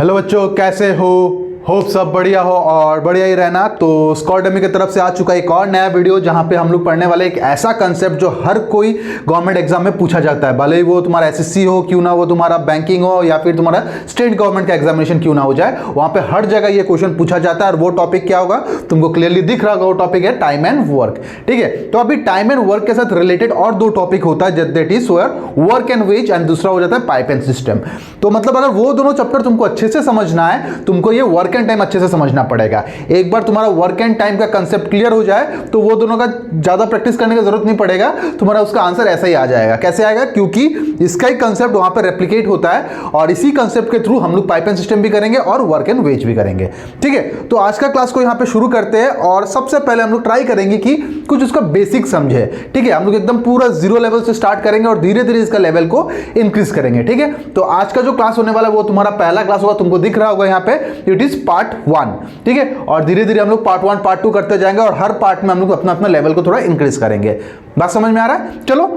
Hello बच्चों, कैसे हो? होप सब बढ़िया हो और बढ़िया ही रहना। तो स्कॉलडमी की तरफ से आ चुका एक और नया वीडियो जहां पे हम लोग पढ़ने वाले एक ऐसा कंसेप्ट जो हर कोई गवर्नमेंट एग्जाम में पूछा जाता है, भले ही वो तुम्हारा एसएससी हो क्यों ना, वो तुम्हारा बैंकिंग हो या फिर तुम्हारा स्टेट गवर्नमेंट का एग्जामिनेशन क्यों ना हो जाए, वहां पे हर जगह ये क्वेश्चन पूछा जाता है। और वो टॉपिक क्या होगा तुमको क्लियरली दिख रहा होगा, वो टॉपिक है टाइम एंड वर्क। ठीक है, तो अभी टाइम एंड वर्क के साथ रिलेटेड और दो टॉपिक होता है, that is work and wage, एंड दूसरा हो जाता है पाइप एंड सिस्टम। तो मतलब अगर वो दोनों चैप्टर तुमको अच्छे से समझना है, तुमको ये वर्क एंड टाइम अच्छे से समझना पड़ेगा। एक बार तुम्हारा वर्क एंड टाइम का कंसेप्ट क्लियर हो जाए तो वो दोनों का ज्यादा प्रैक्टिस करने की जरूरत नहीं पड़ेगा, तुम्हारा उसका आंसर ऐसा ही आ जाएगा। कैसे आएगा? क्योंकि इसका ही कंसेप्ट वहां पर रेप्लिकेट होता है और इसी कंसेप्ट के थ्रू हम लोग पाइप एंड सिस्टम भी करेंगे और वर्क एंड वेज भी करेंगे। ठीक है, तो आज का क्लास को यहां पे शुरू करते हैं और सबसे पहले हम लोग ट्राई करेंगे कि कुछ उसका बेसिक समझे। ठीक है, हम लोग एकदम पूरा जीरो लेवल से स्टार्ट करेंगे और धीरे धीरे इसका लेवल को इंक्रीज करेंगे। ठीक है, तो आज का जो क्लास होने वाला है वो तुम्हारा पहला क्लास होगा, तुमको दिख रहा होगा यहाँ पे, इट इज पार्ट 1। ठीक है, और धीरे धीरे हम लोग पार्ट 1 पार्ट 2 करते जाएंगे और हर पार्ट में हम लोग अपना अपना लेवल को थोड़ा इंक्रीज करेंगे। बात समझ में आ रहा है? चलो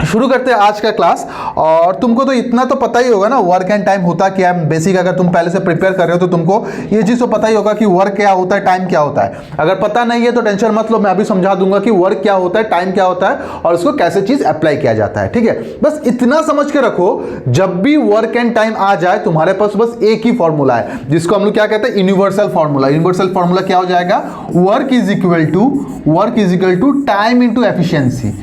शुरू करते हैं आज का क्लास। और तुमको तो इतना तो पता ही होगा ना वर्क एंड टाइम होता क्या है। बेसिक अगर तुम पहले से प्रिपेयर कर रहे हो तो तुमको ये चीज तो पता ही होगा कि वर्क क्या होता है, टाइम क्या होता है। अगर पता नहीं है तो टेंशन मत लो, मैं अभी समझा दूंगा कि वर्क क्या होता है, टाइम क्या होता है और उसको कैसे चीज अप्लाई किया जाता है। ठीक है, बस इतना समझ के रखो, जब भी वर्क एंड टाइम आ जाए तुम्हारे पास बस एक ही फॉर्मूला है, जिसको हम लोग क्या कहते हैं, यूनिवर्सल फॉर्मूला। यूनिवर्सल फॉर्मूला क्या हो जाएगा? Work is equal to time into efficiency.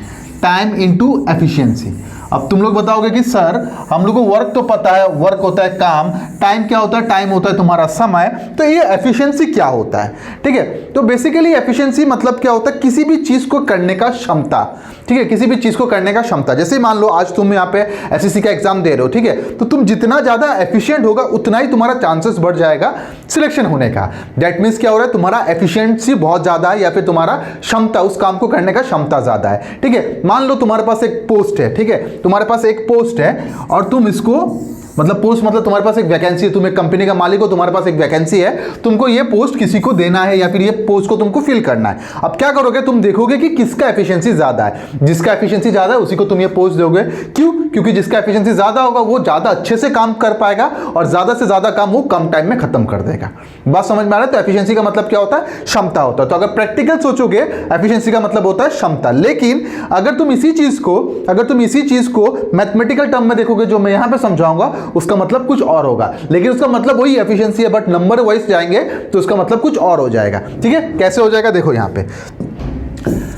Time into efficiency. अब तुम लोग बताओगे कि सर हम लोग को वर्क तो पता है, वर्क होता है काम, टाइम क्या होता है? टाइम होता है तुम्हारा समय, तो ये एफिशिएंसी क्या होता है? ठीक है, तो बेसिकली एफिशिएंसी मतलब क्या होता है? किसी भी चीज को करने का क्षमता। ठीक है, किसी भी चीज को करने का क्षमता। जैसे मान लो आज तुम यहाँ पे एसएससी का एग्जाम दे रहे हो, ठीक है, तो तुम जितना ज्यादा एफिशिएंट होगा उतना ही तुम्हारा चांसेस बढ़ जाएगा सिलेक्शन होने का। दैट मीन्स क्या हो रहा है? तुम्हारा एफिशिएंसी बहुत ज्यादा है या फिर तुम्हारा क्षमता, उस काम को करने का क्षमता ज्यादा है। ठीक है, मान लो तुम्हारे पास एक पोस्ट है, ठीक है, तुम्हारे पास एक पोस्ट है और तुम इसको मतलब पोस्ट मतलब तुम्हारे पास एक वैकेंसी है, तुम एक कंपनी का मालिक हो, तुम्हारे पास एक वैकेंसी है, तुमको ये पोस्ट किसी को देना है या फिर ये पोस्ट को तुमको फिल करना है। अब क्या करोगे? तुम देखोगे कि किसका एफिशिएंसी ज्यादा है, जिसका एफिशिएंसी ज्यादा है उसी को तुम ये पोस्ट दोगे। क्यों? क्योंकि जिसका एफिशिएंसी ज्यादा होगा वो ज्यादा अच्छे से काम कर पाएगा और ज्यादा से ज्यादा काम वो कम टाइम में खत्म कर देगा। बात समझ में आ रहा है? तो एफिशिएंसी का मतलब क्या होता है? क्षमता होता है। तो अगर प्रैक्टिकल सोचोगे एफिशिएंसी का मतलब होता है क्षमता। लेकिन अगर तुम इसी चीज को मैथमेटिकल टर्म में देखोगे, जो मैं यहां पे समझाऊंगा, उसका मतलब कुछ और होगा। लेकिन उसका मतलब वही एफिशिएंसी है, बट नंबर वाइज जाएंगे तो उसका मतलब कुछ और हो जाएगा। ठीक है, कैसे हो जाएगा? देखो यहां पे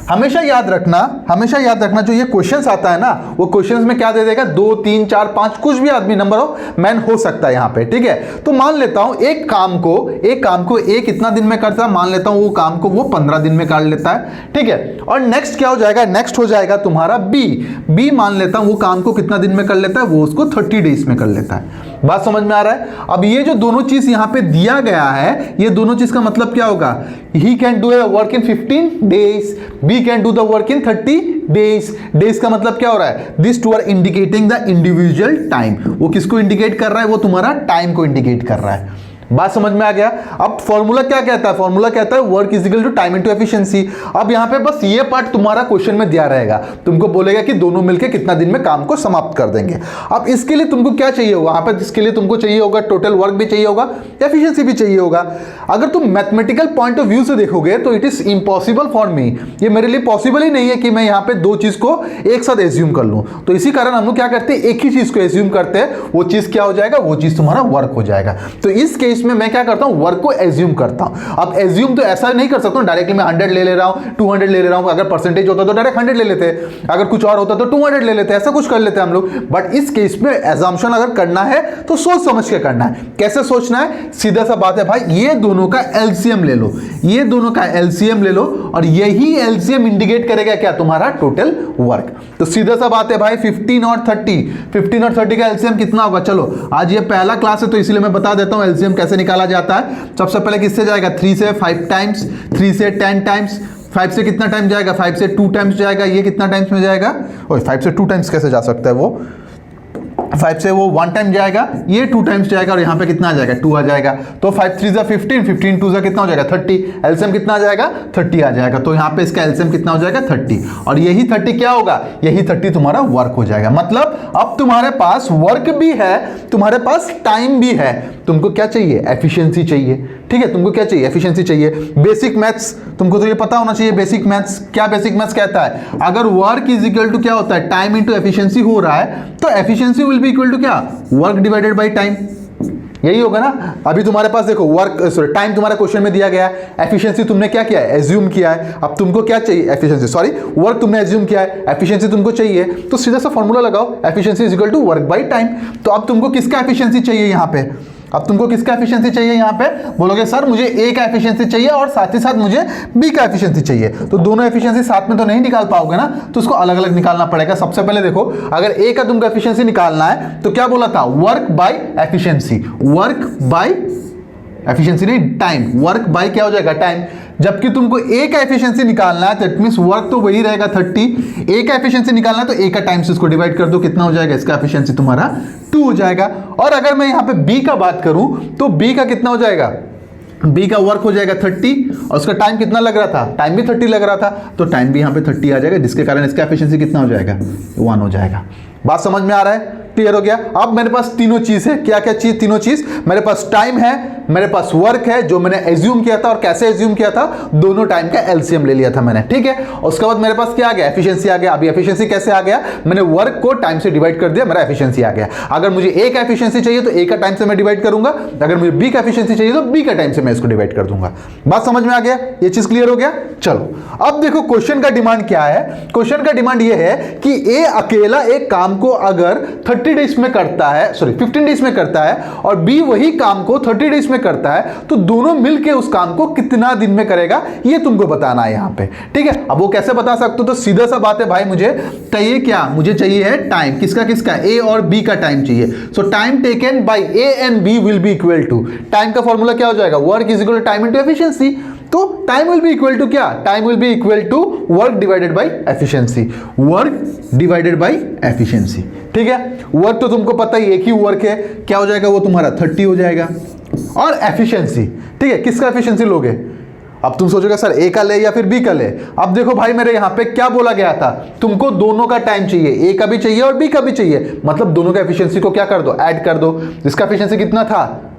हमेशा याद रखना जो ये क्वेश्चंस आता है ना, वो क्वेश्चंस में क्या दे देगा? 2 3 4 5 कुछ भी आदमी नंबर ऑफ मैन हो सकता है यहाँ पे। ठीक है, तो मान लेता हूं एक काम को एक कितना दिन में करता है, मान लेता हूं वो काम को वो 15 दिन में कर लेता है। ठीक है, और नेक्स्ट क्या हो जाएगा? नेक्स्ट हो जाएगा तुम्हारा बी मान लेता हूं वो काम को कितना दिन में कर लेता है, वो उसको 30 डेज में कर लेता है। बात समझ में आ रहा है? अब ये जो दोनों चीज यहां पे दिया गया है, ये दोनों चीज का मतलब क्या होगा? He can do work in 15 days, B can do the work in 30 days. Days का मतलब क्या हो रहा है? This two are indicating the individual time. वो किसको इंडिकेट कर रहा है? वो तुम्हारा टाइम को इंडिकेट कर रहा है। बात समझ में आ गया? अब फॉर्मूला क्या कहता है? फॉर्मूला कहता है work is equal to time into efficiency. अब यहां पे बस ये पार्ट तुम्हारा क्वेश्चन में दिया रहेगा, तुमको बोलेगा कि दोनों मिलकर कितना दिन में काम को समाप्त कर देंगे। अब इसके लिए तुमको क्या चाहिए होगा? वहां पर इसके लिए तुमको चाहिए होगा टोटल वर्क भी चाहिए होगा, एफिशिएंसी भी चाहिए होगा। अगर तुम मैथमेटिकल पॉइंट ऑफ व्यू से देखोगे तो it is impossible for me, ये मेरे लिए पॉसिबल ही नहीं है कि मैं यहां पे दो चीज को एक साथ एज्यूम कर लूं। तो इसी कारण हम लोग क्या करते हैं? एक ही चीज को एज्यूम करते हैं। वो चीज क्या हो जाएगा? वो चीज तुम्हारा वर्क हो जाएगा। तो इस केस में मैं क्या करता हूं? वर्क को एज्यूम करता हूं। अब एज्यूम तो ऐसा नहीं कर सकता हूं डायरेक्टली मैं 100 ले रहा हूं, 200 ले रहा हूं। अगर परसेंटेज होता तो डायरेक्ट 100 ले लेते, अगर कुछ और होता तो 200 ले लेते, ऐसा कुछ कर लेते हम लोग। बट इस केस में एजम्पशन अगर करना है तो सोच समझ के करना है। कैसे सोचना है? सीधा सा बात है भाई, ये दोनों का एलसीएम ले लो, ये दोनों का एलसीएम ले लो और यही एलसीएम इंडिकेट करेगा क्या? तुम्हारा टोटल वर्क। तो सीधा सा बात है भाई, 15 और 30 का एलसीएम कितना होगा? चलो आज ये पहला क्लास है तो इसलिए मैं बता देता हूं एलसीएम कैसे निकाला जाता है। सबसे पहले किससे जाएगा? 3 से 5 टाइम्स, 3 से 10 टाइम्स, 5 से कितना टाइम जाएगा? 5 से 2 टाइम्स जाएगा। ये कितना टाइम्स में जाएगा? ओए 5 से 2 टाइम्स कैसे जा सकता है? वो 5 से वो 1 टाइम जाएगा, ये 2 टाइम्स जाएगा और यहाँ पे कितना आ जाएगा? 2 आ जाएगा। तो 5 3 15, 15 2 कितना हो जाएगा? 30। एलसीएम कितना आ जाएगा? 30 आ जाएगा। तो यहाँ पे इसका एलसीएम कितना हो जाएगा? 30। और यही 30 क्या होगा? यही 30 तुम्हारा वर्क हो जाएगा। मतलब अब तुम्हारे पास वर्क भी है, तुम्हारे पास टाइम भी है। तुमको क्या चाहिए, एफिशिएंसी चाहिए। ठीक है, तुमको क्या चाहिए, एफिशिएंसी चाहिए। बेसिक मैथ्स तुमको तो ये पता होना चाहिए। बेसिक मैथ्स क्या, बेसिक मैथ्स कहता है अगर वर्क इज इक्वल टू क्या होता है, टाइम इनटू एफिशिएंसी हो रहा है, तो efficiency will be equal to क्या, वर्क डिवाइडेड बाय टाइम। यही होगा ना। अभी तुम्हारे पास देखो वर्क सॉरी टाइम तुम्हारा क्वेश्चन में दिया गया है, एफिशिएंसी तुमने क्या किया है, एज्यूम किया है। अब तुमको क्या चाहिए, एफिशिएंसी सॉरी वर्क तुमने एज्यूम किया है, एफिशिएंसी तुमको चाहिए, तो सीधा सा फॉर्मूला लगाओ, efficiency is equal to work by time. तो अब तुमको किसका एफिशिएंसी चाहिए यहाँ पे, अब तुमको किसका एफिशिएंसी चाहिए यहाँ पे, बोलोगे सर मुझे ए का एफिशिएंसी चाहिए और साथ ही साथ मुझे बी का एफिशिएंसी चाहिए। तो दोनों एफिशिएंसी साथ में तो नहीं निकाल पाओगे ना, तो उसको अलग अलग निकालना पड़ेगा। सबसे पहले देखो अगर ए का तुमको एफिशिएंसी निकालना है तो क्या बोला था, work by efficiency, work by efficiency नहीं टाइम, वर्क बाय क्या हो जाएगा, टाइम। जबकि तुमको ए का एफिशिएंसी निकालना है, दैट मींस वर्क तो वही रहेगा 30, ए का एफिशिएंसी निकालना है तो ए का टाइम से इसको डिवाइड कर दो, कितना हो जाएगा, इसका एफिशिएंसी तुम्हारा 2 हो जाएगा। और अगर मैं यहाँ पे बी का बात करूं तो बी का कितना हो जाएगा, बी का वर्क हो जाएगा 30 और उसका टाइम कितना लग रहा था, टाइम भी 30 लग रहा था, तो टाइम भी यहाँ पे 30 आ जाएगा, जिसके कारण इसका एफिशिएंसी कितना हो जाएगा, 1 हो जाएगा। बात समझ में आ रहा है, क्लियर हो गया। अब मेरे पास तीनों चीज है, क्या क्या चीज, तीनों चीज, मेरे पास टाइम है, मेरे पास वर्क है जो मैंने एज्यूम किया था, और कैसे एज्यूम किया था, दोनों टाइम का एलसीएम ले लिया था मैंने। ठीक है, उसके बाद मेरे पास क्या आ गया, एफिशिएंसी आ गया। अभी एफिशिएंसी कैसे आ गया, मैंने वर्क को टाइम से डिवाइड कर दिया, मेरा एफिशिएंसी आ गया। अगर मुझे ए का एफिशिएंसी चाहिए तो ए का टाइम से मैं डिवाइड करूंगा, अगर मुझे बी का एफिशिएंसी चाहिए तो बी का टाइम से मैं इसको डिवाइड कर दूंगा। बात समझ में आ गया, ये चीज क्लियर हो गया। चलो अब देखो क्वेश्चन का डिमांड क्या है, क्वेश्चन का डिमांड ये है कि ए अकेला एक काम को अगर 30 डेज में करता है, सॉरी 15 डेज में करता है, और बी वही काम को 30 डेज में करता है, तो दोनों मिलके उस काम को कितना दिन में करेगा, ये तुमको बताना है यहां पे। ठीक है, अब वो कैसे बता सकते हो, तो सीधा सा बात है भाई, मुझे चाहिए क्या, मुझे चाहिए है टाइम, किसका किसका, ए और बी का टाइम चाहिए। So time taken by A and B will be equal to, time का फॉर्मूला क्या हो जाएगा, work is equal to time into efficiency. तो time will be equal to क्या, time will be equal to work divided by efficiency, work divided by efficiency. ठीक है, work तो तुमको पता ही एक ही वर्क है, क्या हो जाएगा वो तुम्हारा 30 हो जाएगा। और एफिशिएंसी, ठीक है, किसका एफिशिएंसी लोगे, अब तुम सोचोगे सर ए का ले या फिर बी का ले। अब देखो भाई मेरे यहां पे क्या बोला गया था, तुमको दोनों का टाइम चाहिए, ए का भी चाहिए और बी का भी चाहिए, मतलब दोनों का एफिशिएंसी को क्या कर दो, ऐड कर दो। इसका एफिशिएंसी कितना था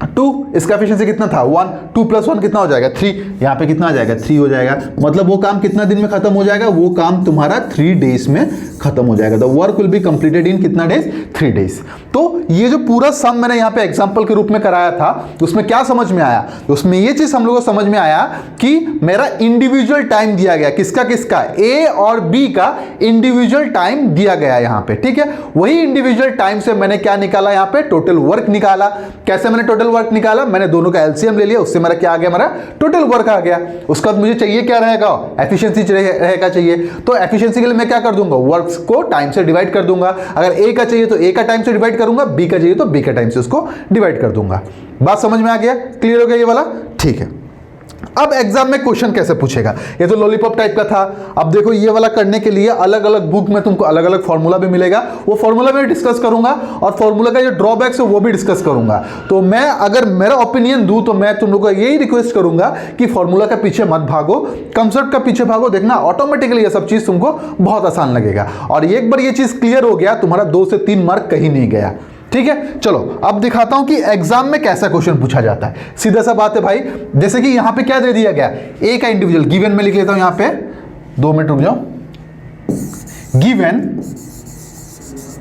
2, इसका एफिशिएंसी कितना था 1, 2 + 1 कितना हो जाएगा 3, यहाँ पे कितना आ जाएगा 3 हो जाएगा। मतलब वो काम कितना दिन में खत्म हो जाएगा, वो काम तुम्हारा 3 डेज में खत्म हो जाएगा। The work will be completed in कितना डेज, 3 डेज। तो ये जो पूरा सम मैंने यहाँ पे एग्जांपल के रूप में कराया था, उसमें क्या समझ में आया, उसमें ये चीज हम लोगों को समझ में आया कि मेरा इंडिविजुअल टाइम दिया गया, किसका किसका, ए और बी का इंडिविजुअल टाइम दिया गया यहाँ पे। ठीक है, वही इंडिविजुअल टाइम से मैंने क्या निकाला, यहाँ पे टोटल वर्क निकाला। कैसे मैंने टोटल वर्क निकाला, मैंने दोनों का एलसीएम ले लिया, उससे मेरा क्या आ गया, मेरा टोटल वर्क आ गया। उसका मुझे चाहिए क्या रहेगा, एफिशिएंसी रहेगा चाहिए, तो एफिशिएंसी के लिए मैं क्या कर दूंगा, वर्क को टाइम से डिवाइड कर दूंगा। अगर ए का चाहिए तो ए का टाइम से डिवाइड करूंगा, बी का चाहिए तो बी का टाइम से उसको डिवाइड कर दूंगा। बात समझ में आ गया, क्लियर हो गया ये वाला। ठीक है, अब एग्जाम में क्वेश्चन कैसे पूछेगा, ये तो लॉलीपॉप टाइप का था। अब देखो ये वाला करने के लिए अलग अलग बुक में तुमको अलग अलग फॉर्मूला भी मिलेगा, वो फॉर्मूला में डिस्कस करूंगा, और फॉर्मूला का जो ड्रॉबैक्स है वो भी डिस्कस करूंगा। तो मैं अगर मेरा ओपिनियन दूं तो मैं तुम लोग को यही रिक्वेस्ट करूंगा कि फॉर्मूला का पीछे मत भागो, कंसेप्ट का पीछे भागो, देखना ऑटोमेटिकली ये सब चीज तुमको बहुत आसान लगेगा। और एक बार ये चीज क्लियर हो गया, तुम्हारा 2 से 3 मार्क कहीं नहीं गया। ठीक है, चलो अब दिखाता हूं कि एग्जाम में कैसा क्वेश्चन पूछा जाता है। सीधा सा बात है भाई, जैसे कि यहां पे क्या दे दिया गया, ए का इंडिविजुअल गिवन में लिख लेता हूं, यहां पे 2 मिनट रुक जाओ, गिवन,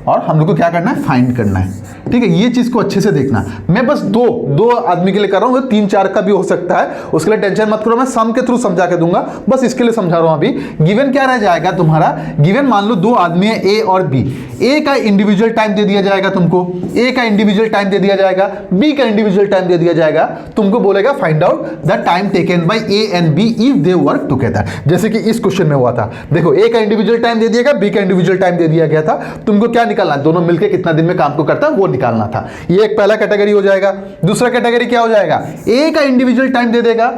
और हम लोग को क्या करना है, फाइंड करना है। ठीक है, ये चीज को अच्छे से देखना। मैं बस दो आदमी के लिए कर रहा हूं, 3-4 का भी हो सकता है, उसके लिए टेंशन मत करो, मैं सम के थ्रू समझा के दूंगा, बस इसके लिए समझा रहा हूं। अभी गिवन क्या रह जाएगा तुम्हारा, गिवन मान लो 2 आदमी है, ए और बी। ए का इंडिविजुअल टाइम दे दिया जाएगा तुमको, ए का इंडिविजुअल टाइम दे दिया जाएगा, बी का इंडिविजुअल टाइम दे दिया जाएगा। तुमको बोलेगा find out the time taken by A and B if they work together, जैसे कि इस क्वेश्चन में हुआ था। देखो ए का इंडिविजुअल टाइम दे दिया, बी का इंडिविजुअल टाइम दे दिया गया था, तुमको क्या निकालना, दोनों मिलकर कितना दिन में काम को करता है वो निकालना था। ये एक पहला कैटेगरी हो जाएगा। दूसरा कैटेगरी क्या हो जाएगा, ए का इंडिविजुअल टाइम दे देगा,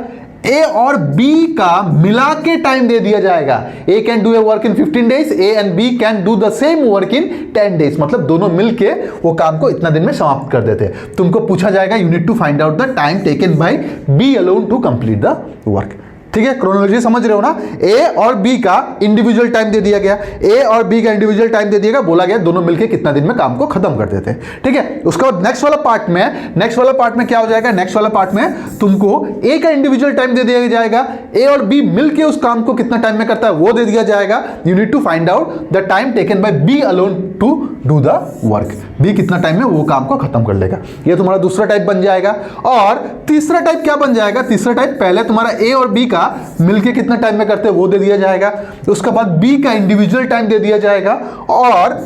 ए और बी का मिला के टाइम दे दिया जाएगा। A can do a work in 15 days, A and B can do the same work in 10 days, मतलब दोनों मिलके वो काम को इतना दिन में समाप्त कर देते। तुमको पूछा जाएगा you need to find out the time taken by B alone to complete the work. ठीक है, क्रोनोलॉजी समझ रहे हो ना। ए और बी का इंडिविजुअल टाइम दे दिया गया, ए और बी का इंडिविजुअल टाइम दे दिया गया, बोला गया दोनों मिलकर कितना दिन में काम को खत्म कर देते हैं। ठीक है, उसके बाद नेक्स्ट वाला पार्ट में क्या हो जाएगा, नेक्स्ट वाला पार्ट में तुमको ए का इंडिविजुअल टाइम दे दिया जाएगा, ए और बी मिलकर उस काम को कितना टाइम में करता है वो दे दिया जाएगा। You need to find out the time taken by B alone to do the work, B कितना टाइम में वो काम को खत्म कर लेगा। ये तुम्हारा दूसरा टाइप बन जाएगा। और तीसरा टाइप क्या बन जाएगा, तीसरा टाइप पहले तुम्हारा ए और बी का मिलके कितना टाइम में करते हैं वो दे दिया जाएगा, उसके बाद बी का इंडिविजुअल टाइम दे दिया जाएगा और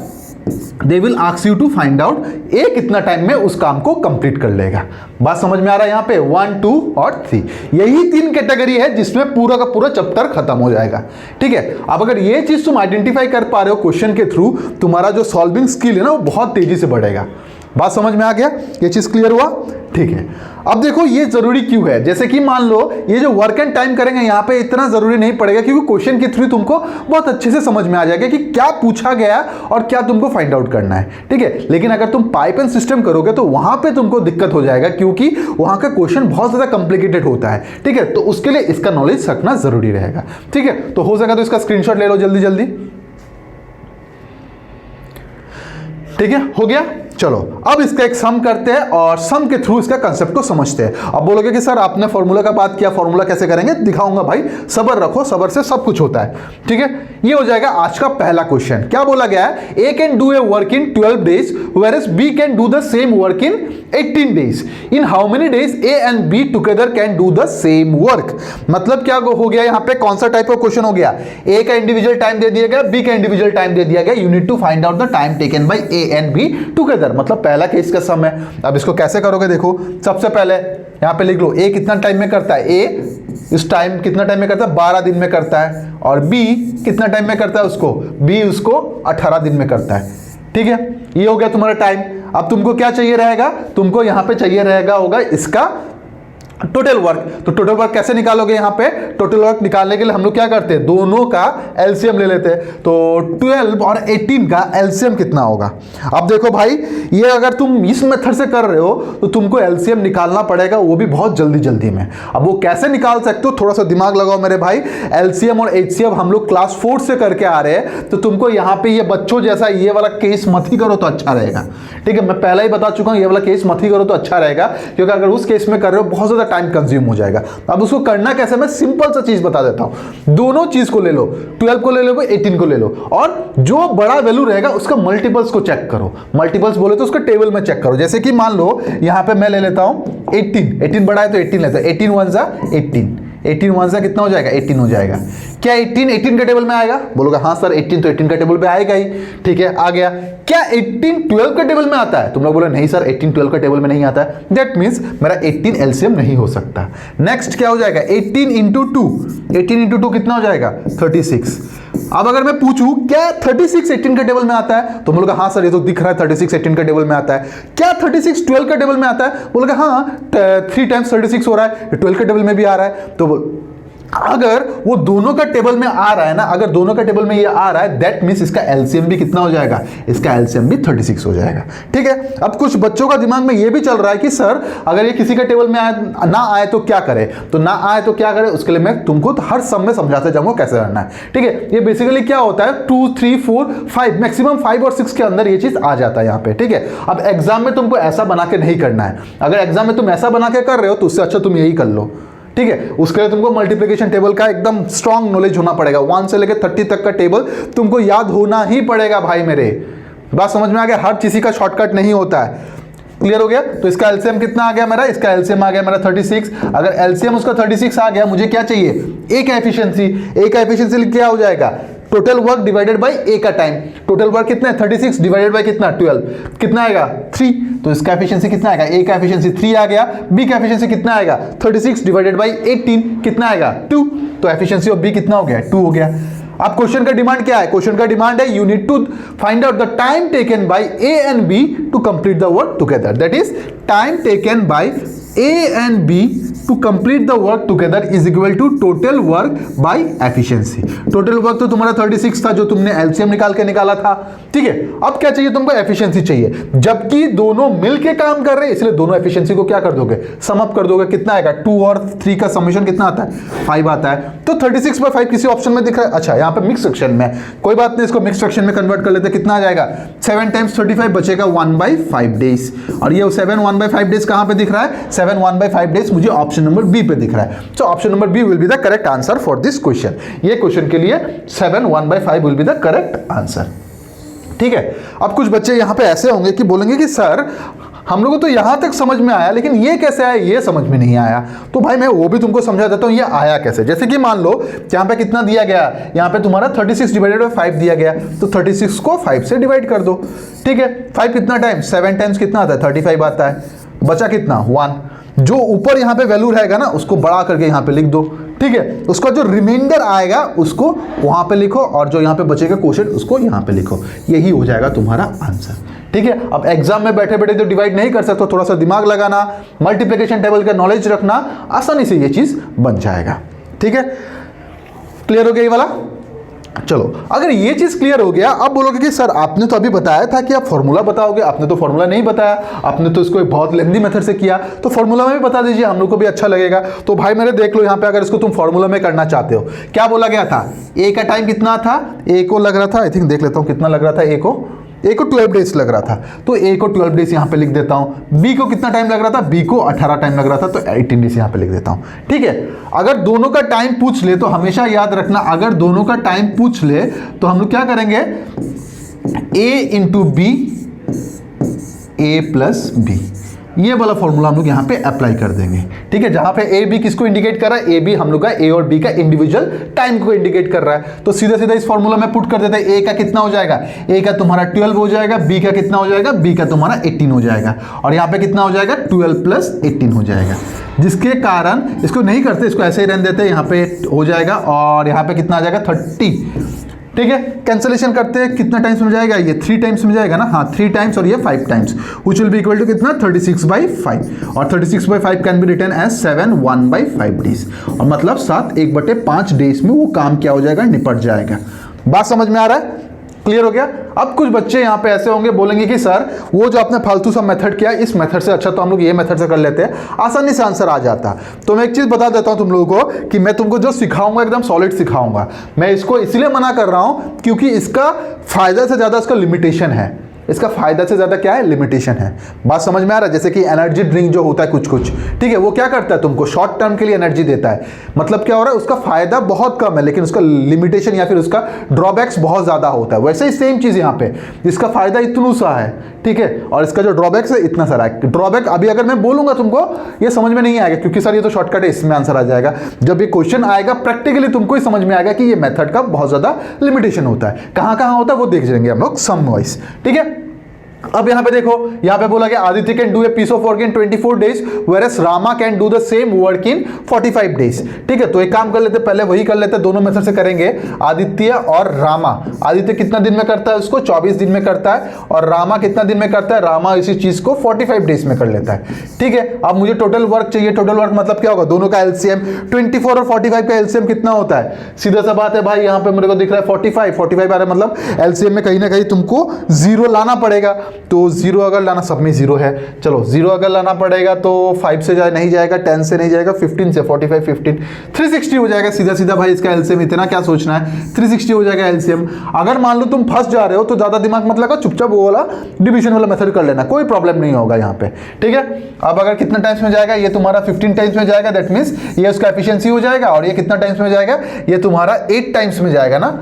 they will ask you to find out A कितना टाइम में उस काम को कंप्लीट कर लेगा। बात समझ में आ रहा है? यहां पे 1, 2 और 3 यही 3 कैटेगरी है जिसमें पूरा का पूरा चैप्टर खत्म हो जाएगा। ठीक है, अब अगर ये चीज तुम आइडेंटिफाई कर पा रहे हो क्वेश्चन के थ्रू, तुम्हारा जो सॉल्विंग स्किल है ना वो बहुत तेजी से बढ़ेगा। बात समझ में आ गया? ये चीज क्लियर हुआ? ठीक है, अब देखो ये जरूरी क्यों है। जैसे कि मान लो ये जो वर्क एंड टाइम करेंगे यहां पे इतना जरूरी नहीं पड़ेगा, क्योंकि क्वेश्चन के थ्रू तुमको बहुत अच्छे से समझ में आ जाएगा कि क्या पूछा गया और क्या तुमको फाइंड आउट करना है। ठीक है, लेकिन अगर तुम पाइप एंड सिस्टम करोगे तो वहां पे तुमको दिक्कत हो जाएगा, क्योंकि वहां का क्वेश्चन बहुत ज्यादा कॉम्प्लिकेटेड होता है। ठीक है, तो उसके लिए इसका नॉलेज रखना जरूरी रहेगा। ठीक है, तो हो सका तो इसका स्क्रीनशॉट ले लो जल्दी जल्दी। ठीक है, हो गया। चलो अब इसका एक सम करते हैं और सम के थ्रू इसका कंसेप्ट को समझते हैं। अब बोलोगे कि सर आपने फॉर्मूला का बात किया, फॉर्मूला कैसे करेंगे? दिखाऊंगा भाई, सब्र रखो, सब्र से सब कुछ होता है। ठीक है, ये हो जाएगा आज का पहला क्वेश्चन। क्या बोला गया है? A can do a work in 12 days whereas B can do the same work in 18 days. In how many days A and B together can do the same work. मतलब क्या हो गया यहाँ पे, कौन सा टाइप का क्वेश्चन हो गया? ए का इंडिविजुअल टाइम दे दिया गया, बी का इंडिविजुअल टाइम दे दिया गया। You need to find out the time taken by A and B together, मतलब पहला केस का सम है। अब इसको कैसे करोगे? देखो, सबसे पहले यहां पे लिख लो ए कितना टाइम में करता है, ए इस टाइम कितना टाइम में करता है, 12 दिन में करता है, और बी कितना टाइम में करता है उसको, बी उसको 18 दिन में करता है। ठीक है, ये हो गया तुम्हारा टाइम। अब तुमको क्या चाहिए रहेगा? तुमको यहां पे चाहिए रहेगा होगा इसका टोटल वर्क। तो टोटल वर्क कैसे निकालोगे? यहां पे टोटल वर्क निकालने के लिए हम लोग क्या करते हैं, दोनों का एलसीएम ले लेते हैं। तो 12 और 18 का एलसीएम कितना होगा? अब देखो भाई, ये अगर तुम इस मेथड से कर रहे हो तो तुमको एलसीएम निकालना पड़ेगा, वो भी बहुत जल्दी जल्दी में। अब वो कैसे निकाल सकते हो, थोड़ा सा दिमाग लगाओ मेरे भाई। एलसीएम और एचसीएफ हम लोग क्लास 4 से करके आ रहे हैं, तो तुमको यहाँ पे ये बच्चों जैसा ये वाला केस मत ही करो तो अच्छा रहेगा। ठीक है, मैं पहले ही बता चुका हूँ, ये वाला केस मत ही करो तो अच्छा रहेगा, क्योंकि अगर उस केस में कर रहे हो बहुत ज्यादा टाइम कंज्यूम हो जाएगा। अब उसको करना कैसे, मैं सिंपल सा चीज बता देता हूं। दोनों चीज को ले लो, 12 को ले लो, 18 को ले लो, और जो बड़ा वैल्यू रहेगा उसका मल्टीपल्स को चेक करो। मल्टीपल्स बोले तो उसका टेबल में चेक करो। जैसे कि मान लो यहां पे मैं ले लेता हूं 18 बड़ा है तो 18 लेता हूं। 18 1 जा 18 1 जा कितना हो जाएगा? 18 हो जाएगा। क्या 18 के टेबल में आएगा? बोलोगे हाँ सर 18 तो 18 का टेबल पे आएगा ही। ठीक है, आ गया। क्या 18 12 का टेबल में आता है? तुम लोग बोले नहीं सर 18 12 का टेबल में नहीं आता है। दैट मीन्स मेरा 18 एलसीएम नहीं हो सकता। नेक्स्ट क्या हो जाएगा? 18 इंटू 2 कितना हो जाएगा? 36। अब अगर मैं पूछूं क्या 36 18 के टेबल में आता है, तो बोलोगे हाँ सर ये तो दिख रहा है 36 18 के टेबल में आता है। क्या 36 12 के टेबल में आता है? बोलोगे हाँ 3 टाइम्स 36 हो रहा है, 12 के टेबल में भी आ रहा है। तो अगर वो दोनों का टेबल में आ रहा है ना, अगर दोनों का टेबल में ये आ रहा है, दैट मीन्स इसका एलसीएम भी कितना हो जाएगा? इसका एलसीएम भी 36 हो जाएगा। ठीक है, अब कुछ बच्चों का दिमाग में ये भी चल रहा है कि सर अगर ये किसी का टेबल में ना आए तो क्या करे, तो ना आए तो क्या करे, उसके लिए मैं तुमको तो हर सम में समझाते जाऊंगा कैसे करना है। ठीक है, ये बेसिकली क्या होता है 2 3 4 5 मैक्सिमम 5 और 6 के अंदर ये चीज आ जाता है यहाँ पे। ठीक है, अब एग्जाम में तुमको ऐसा बना के नहीं करना है। अगर एग्जाम में तुम ऐसा बना के कर रहे हो तो उससे अच्छा तुम यही कर लो। ठीक है, उसके लिए तुमको मल्टीप्लिकेशन टेबल का एकदम स्ट्रांग नॉलेज होना पड़ेगा। 1 से लेकर 30 तक का टेबल तुमको याद होना ही पड़ेगा भाई मेरे। बात समझ में आ गया? हर किसी का शॉर्टकट नहीं होता है। क्लियर हो गया? तो इसका एलसीएम कितना आ गया मेरा? इसका एलसीएम आ गया मेरा 36। अगर एलसीएम उसका 36 आ गया, मुझे क्या चाहिए? ए का एफिशिएंसी। ए का एफिशिएंसी क्या हो जाएगा? टोटल वर्क डिवाइडेड बाय ए का टाइम। टोटल वर्क कितना है? 36 डिवाइडेड बाय कितना? 12। कितना आएगा? 3। तो इसका एफिशिएंसी कितना आएगा? ए का एफिशिएंसी 3 आ गया। बी का एफिशिएंसी कितना आएगा? 36 डिवाइडेड बाय 18 कितना आएगा? 2। तो एफिशिएंसी ऑफ बी कितना हो गया? 2 हो गया। अब क्वेश्चन का डिमांड क्या है? क्वेश्चन का डिमांड है you need to find out the time taken by A and B to complete the work together. That is time taken by A and B to complete the work together is equal to total work by efficiency. Total work तो तुम्हारा 36 था जो तुमने LCM निकाल के निकाला था, ठीक है। अब क्या चाहिए तुमको, एफिशिएंसी चाहिए, जबकि दोनों मिलके काम कर रहे हैं, इसलिए दोनों एफिशिएंसी को क्या कर दोगे, सम अप कर दोगे। कितना आएगा, 2 और 3 का समेशन कितना आता है, 5 आता है। तो 36/5 किसी ऑप्शन में दिख रहा है, अच्छा यहाँ पे मिक्स सेक्शन में, कोई बात नहीं, इसको मिक्स सेक्शन में कन्वर्ट कर लेते, कितना आ जाएगा, 7 × 35 बचेगा 1/5 डेज। और ये 7 1/5 डेज कहां पे दिख रहा है, 7 1/5 डेज मुझे ऑप्शन नंबर बी पे दिख रहा है। So option number B will be the correct answer for this question. ये क्वेश्चन के लिए 7 1/5 will be the correct answer, ठीक है। अब कुछ बच्चे यहां पे ऐसे होंगे कि बोलेंगे कि सर हम लोगों को तो यहां तक समझ में आया, लेकिन ये कैसे आया, ये समझ में नहीं आया। तो भाई मैं वो भी तुमको समझा देता हूं, ये आया कैसे। जैसे कि मान लो यहां पे कितना दिया गया, यहां पे तुम्हारा 36 डिवाइडेड बाय 5 दिया गया, तो 36 को 5 से डिवाइड कर दो, ठीक है। 5 कितना टाइम, 7 टाइम्स कितना आता है, 35 आता है, बचा कितना 1। जो ऊपर यहां पे वैल्यू रहेगा ना उसको बढ़ा करके यहां पे लिख दो, ठीक है। उसका जो रिमाइंडर आएगा उसको वहां पे लिखो, और जो यहां पे बचेगा क्वोशिएंट उसको यहां पे लिखो, यही हो जाएगा तुम्हारा आंसर, ठीक है। अब एग्जाम में बैठे बैठे तो डिवाइड नहीं कर सकते, थोड़ा सा दिमाग लगाना, मल्टीप्लिकेशन टेबल का नॉलेज रखना, आसानी से ये चीज बन जाएगा, ठीक है। क्लियर हो गया ये वाला। चलो अगर ये चीज क्लियर हो गया, अब बोलोगे कि सर आपने तो अभी बताया था कि आप फॉर्मूला बताओगे, आपने तो फॉर्मूला नहीं बताया, आपने तो इसको एक बहुत लेंथी मेथड से किया, तो फॉर्मूला में भी बता दीजिए, हम लोग को भी अच्छा लगेगा। तो भाई मेरे देख लो यहाँ पे, अगर इसको तुम फॉर्मूला में करना चाहते हो, क्या बोला गया था, ए का टाइम कितना था, ए को लग रहा था, आई थिंक देख लेता हूँ कितना लग रहा था, ए को 12 डेज लग रहा था, तो ए को 12 डेज यहां पे लिख देता हूं। बी को कितना टाइम लग रहा था, बी को 18 टाइम लग रहा था, तो 18 डेज यहां पे लिख देता हूं, ठीक है। अगर दोनों का टाइम पूछ ले तो हमेशा याद रखना, अगर दोनों का टाइम पूछ ले तो हम लोग क्या करेंगे, ए इंटू बी, ए प्लस बी, ये वाला फॉर्मूला हम लोग यहाँ पे अप्लाई कर देंगे, ठीक है। जहां पे ए बी किसको इंडिकेट कर रहा है, ए बी हम लोग का ए और बी का इंडिविजुअल टाइम को इंडिकेट कर रहा है, तो सीधा सीधा इस फॉर्मूला में पुट कर देते हैं। ए का कितना हो जाएगा, ए का तुम्हारा 12 हो जाएगा, बी का कितना हो जाएगा, बी का तुम्हारा 18 हो जाएगा, और यहाँ पे कितना हो जाएगा, 12 + 18 हो जाएगा, जिसके कारण इसको नहीं करते, इसको ऐसे ही रहने देते हैं, यहाँ पे हो जाएगा, और यहाँ पे कितना आ जाएगा 30, ठीक है। कैंसलेशन करते हैं, कितना टाइम्स में जाएगा, ये 3 टाइम्स में जाएगा ना, हाँ 3 टाइम्स, और ये 5 times, which will be equal to कितना, 36/5, और 36/5 can be written as 7 1/5 days, और मतलब 7 1/5 डेज में वो काम क्या हो जाएगा, निपट जाएगा। बात समझ में आ रहा है, क्लियर हो गया। अब कुछ बच्चे यहाँ पे ऐसे होंगे, बोलेंगे कि सर वो जो आपने फालतू सा मेथड किया, इस मेथड से अच्छा तो हम लोग ये मेथड से कर लेते हैं, आसानी से आंसर आ जाता। तो मैं एक चीज बता देता हूँ तुम लोगों को कि मैं तुमको जो सिखाऊंगा एकदम सॉलिड सिखाऊंगा। मैं इसको इसलिए मना कर रहा हूँ क्योंकि इसका फायदा से ज्यादा इसका लिमिटेशन है, इसका फायदा से ज्यादा क्या है, लिमिटेशन है। बात समझ में आ रहा है। जैसे कि एनर्जी ड्रिंक जो होता है कुछ कुछ, ठीक है, वो क्या करता है, तुमको शॉर्ट टर्म के लिए एनर्जी देता है, मतलब क्या हो रहा है, उसका फायदा बहुत कम है लेकिन उसका लिमिटेशन या फिर उसका ड्रॉबैक्स बहुत ज्यादा होता है। वैसे ही सेम चीज यहाँ पे, इसका फायदा इतना सा है, ठीक है, और इसका जो ड्रॉबैक्स है इतना सारा है। ड्रॉबैक अभी अगर मैं बोलूंगा तुमको ये समझ में नहीं आएगा, क्योंकि सर ये तो शॉर्टकट है, इसमें आंसर आ जाएगा। जब ये क्वेश्चन आएगा प्रैक्टिकली तुमको ही समझ में आएगा कि ये मेथड का बहुत ज्यादा लिमिटेशन होता है। कहां कहां होता है वो देख जाएंगे हम लोग सम वाइज, ठीक है। अब यहां पे देखो, यहां पे बोला गया Aditya can do a piece of work in 24 days whereas Rama can do the same work in 45 days, ठीक है। तो एक काम कर लेते, पहले वही कर लेते, दोनों मेथड से करेंगे। आदित्य और रामा, आदित्य कितना दिन में करता है उसको, 24 दिन में करता है, और रामा कितना दिन में करता है, रामा इसी चीज को 45 डेज में कर लेता है, ठीक है। अब मुझे टोटल वर्क चाहिए, टोटल वर्क मतलब क्या होगा, दोनों का एलसीएम 24 और 45 का एलसीएम कितना होता है, सीधा सा बात है भाई, यहां पे मेरे को दिख रहा है 45 आ रहा है, मतलब एलसीएम में कहीं ना कहीं तुमको 0 लाना पड़ेगा। तो 0 अगर लाना, सब में 0 है, चलो 0 अगर लाना पड़ेगा तो 5 से नहीं जाएगा, 10 से नहीं जाएगा, 15 से, 45 15 360 हो जाएगा सीधा सीधा भाई। इसका एलसीएम इतना क्या सोचना है, 360 हो जाएगा एलसीएम। अगर मान लो तुम फंस जा रहे हो तो ज्यादा दिमाग मत लगा, चुपचाप वो वाला डिवीजन वाला मेथड कर लेना, कोई प्रॉब्लम नहीं होगा यहाँ पे, ठीक है। अब अगर कितना टाइम्स में जाएगा, ये तुम्हारा 15 टाइम्स में जाएगा, दैट मीन्स ये उसका एफिशिएंसी हो जाएगा, और ये कितना टाइम्स में जाएगा, ये तुम्हारा 8 टाइम्स में जाएगा ना,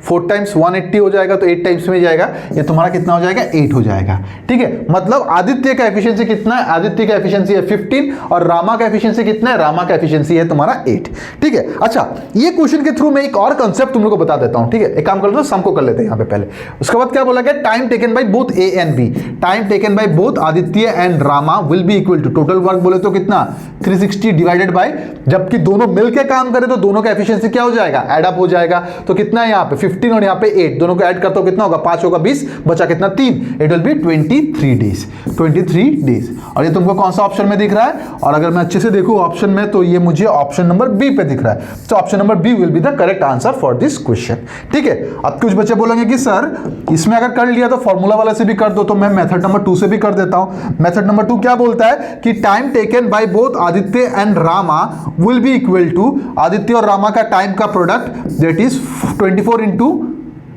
4 टाइम्स 180 हो जाएगा, तो 8 टाइम्स में जाएगा, ये तुम्हारा कितना हो जाएगा, 8 हो जाएगा, ठीक है। मतलब आदित्य का एफिशिएंसी कितना है, आदित्य का एफिशिएंसी है 15, और रामा का एफिशिएंसी कितना है, रामा का एफिशिएंसी है तुम्हारा 8, ठीक है। अच्छा, ये क्वेश्चन के थ्रू मैं एक और कांसेप्ट तुम लोग को बता देता हूं, ठीक है। एक काम कर लो, सम को कर लेते हैं यहाँ पे पहले, उसके बाद क्या बोला गया, time taken by both A and B, time taken by both Aditya and Rama will be equal to, total work बोले तो कितना 360 डिवाइडेड बाय, जबकि दोनों मिलकर काम करें तो दोनों का एफिशिएंसी क्या हो जाएगा, एड अप हो जाएगा, तो कितना है यहाँ पे 15 और यहाँ पे 8, दोनों को ऐड करता हूँ कितना होगा, 5 होगा 20, बचा कितना 3, it will B 23 days, 23 days. और ये तुमको कौन सा ऑप्शन में दिख रहा है, और अगर मैं अच्छे से देखूँ ऑप्शन में तो ये मुझे ऑप्शन नंबर बी पे दिख रहा है। तो option number B will be the correct answer for this question. ठीक है, अब कुछ बच्चे बोलेंगे कि सर इसमें अगर कर लिया तो फॉर्मूला वाला से भी कर दो, तो मैं मेथड नंबर 2 से भी कर देता हूं। मेथड नंबर 2 क्या बोलता है कि time taken by both Aditya and Rama will be equal to Aditya और रामा का टाइम का product that is 24 into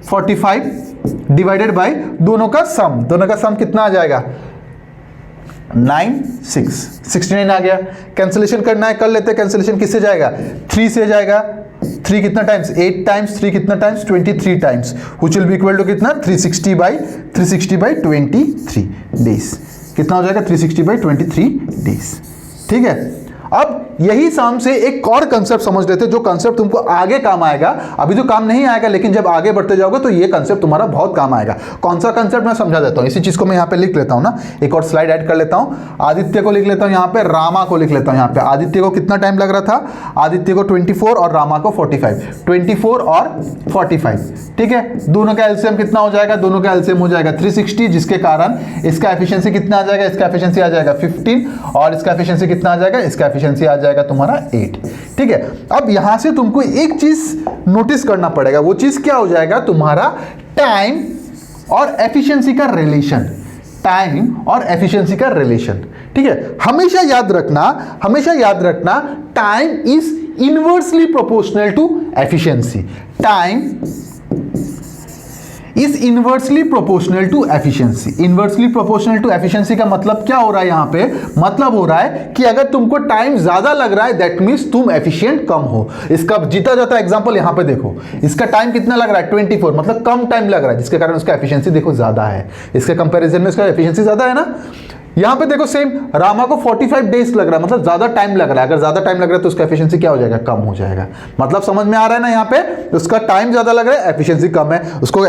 45 divided by दोनों का सम कितना आ जाएगा, 69 आ गया। कैंसिलेशन करना है कर लेते हैं, कैंसिलेशन किससे जाएगा, 3 से जाएगा। 3 कितना टाइम्स, 8 टाइम्स, 3 कितना times, 23 times, which will be equal to कितना, 360 बाई 23 डेज। कितना हो जाएगा, 360 बाई 23 डेज। ठीक है, अब यही सम से एक और कंसेप्ट समझ लेते हैं जो कंसेप्ट तुमको आगे काम आएगा। अभी तो काम नहीं आएगा, लेकिन जब आगे बढ़ते जाओगे तो ये कंसेप्ट तुम्हारा बहुत काम आएगा। कौन सा कंसेप्ट मैं समझा देता हूं, इसी चीज को मैं यहाँ पे लिख लेता हूं ना, एक और स्लाइड ऐड कर लेता हूं। आदित्य को लिख लेता हूं यहाँ पे, रामा को लिख लेता हूं यहाँ पे। आदित्य को कितना टाइम लग रहा था, आदित्य को 24 और रामा को 45, 24 और 45। ठीक है, दोनों का एलसीएम कितना हो जाएगा, दोनों का एलसीएम हो जाएगा 360, जिसके कारण इसका एफिशिएंसी कितना आ जाएगा, इसका एफिशिएंसी आ जाएगा 15, और इसका एफिशिएंसी कितना आ जाएगा, इसका एफिशिएंसी आ जाएगा तुम्हारा 8। ठीक है, अब यहां से तुमको एक चीज नोटिस करना पड़ेगा, वो चीज क्या हो जाएगा, तुम्हारा टाइम और एफिशिएंसी का रिलेशन, टाइम और एफिशिएंसी का रिलेशन। ठीक है, हमेशा याद रखना time is inversely proportional to efficiency. Time is inversely proportional to efficiency. Inversely proportional to efficiency का मतलब क्या हो रहा है यहां पे, मतलब हो रहा है कि अगर तुमको टाइम ज्यादा लग रहा है दैट मींस तुम एफिशिएंट कम हो। इसका जीता जाता एग्जांपल यहां पे देखो, इसका टाइम कितना लग रहा है 24, मतलब कम टाइम लग रहा है, जिसके कारण उसका एफिशिएंसी देखो ज्यादा है, इसके कंपैरिजन में इसका एफिशिएंसी ज्यादा है ना। यहां पे देखो सेम, रामा को 45 डेज लग रहा है, मतलब ज्यादा टाइम लग रहा है। अगर ज्यादा टाइम लग रहा है तो उसका एफिशिएंसी क्या हो जाएगा, कम हो जाएगा। मतलब समझ में आ रहा है ना, यहां पे उसका टाइम ज्यादा लग रहा है, एफिशिएंसी कम है, उसको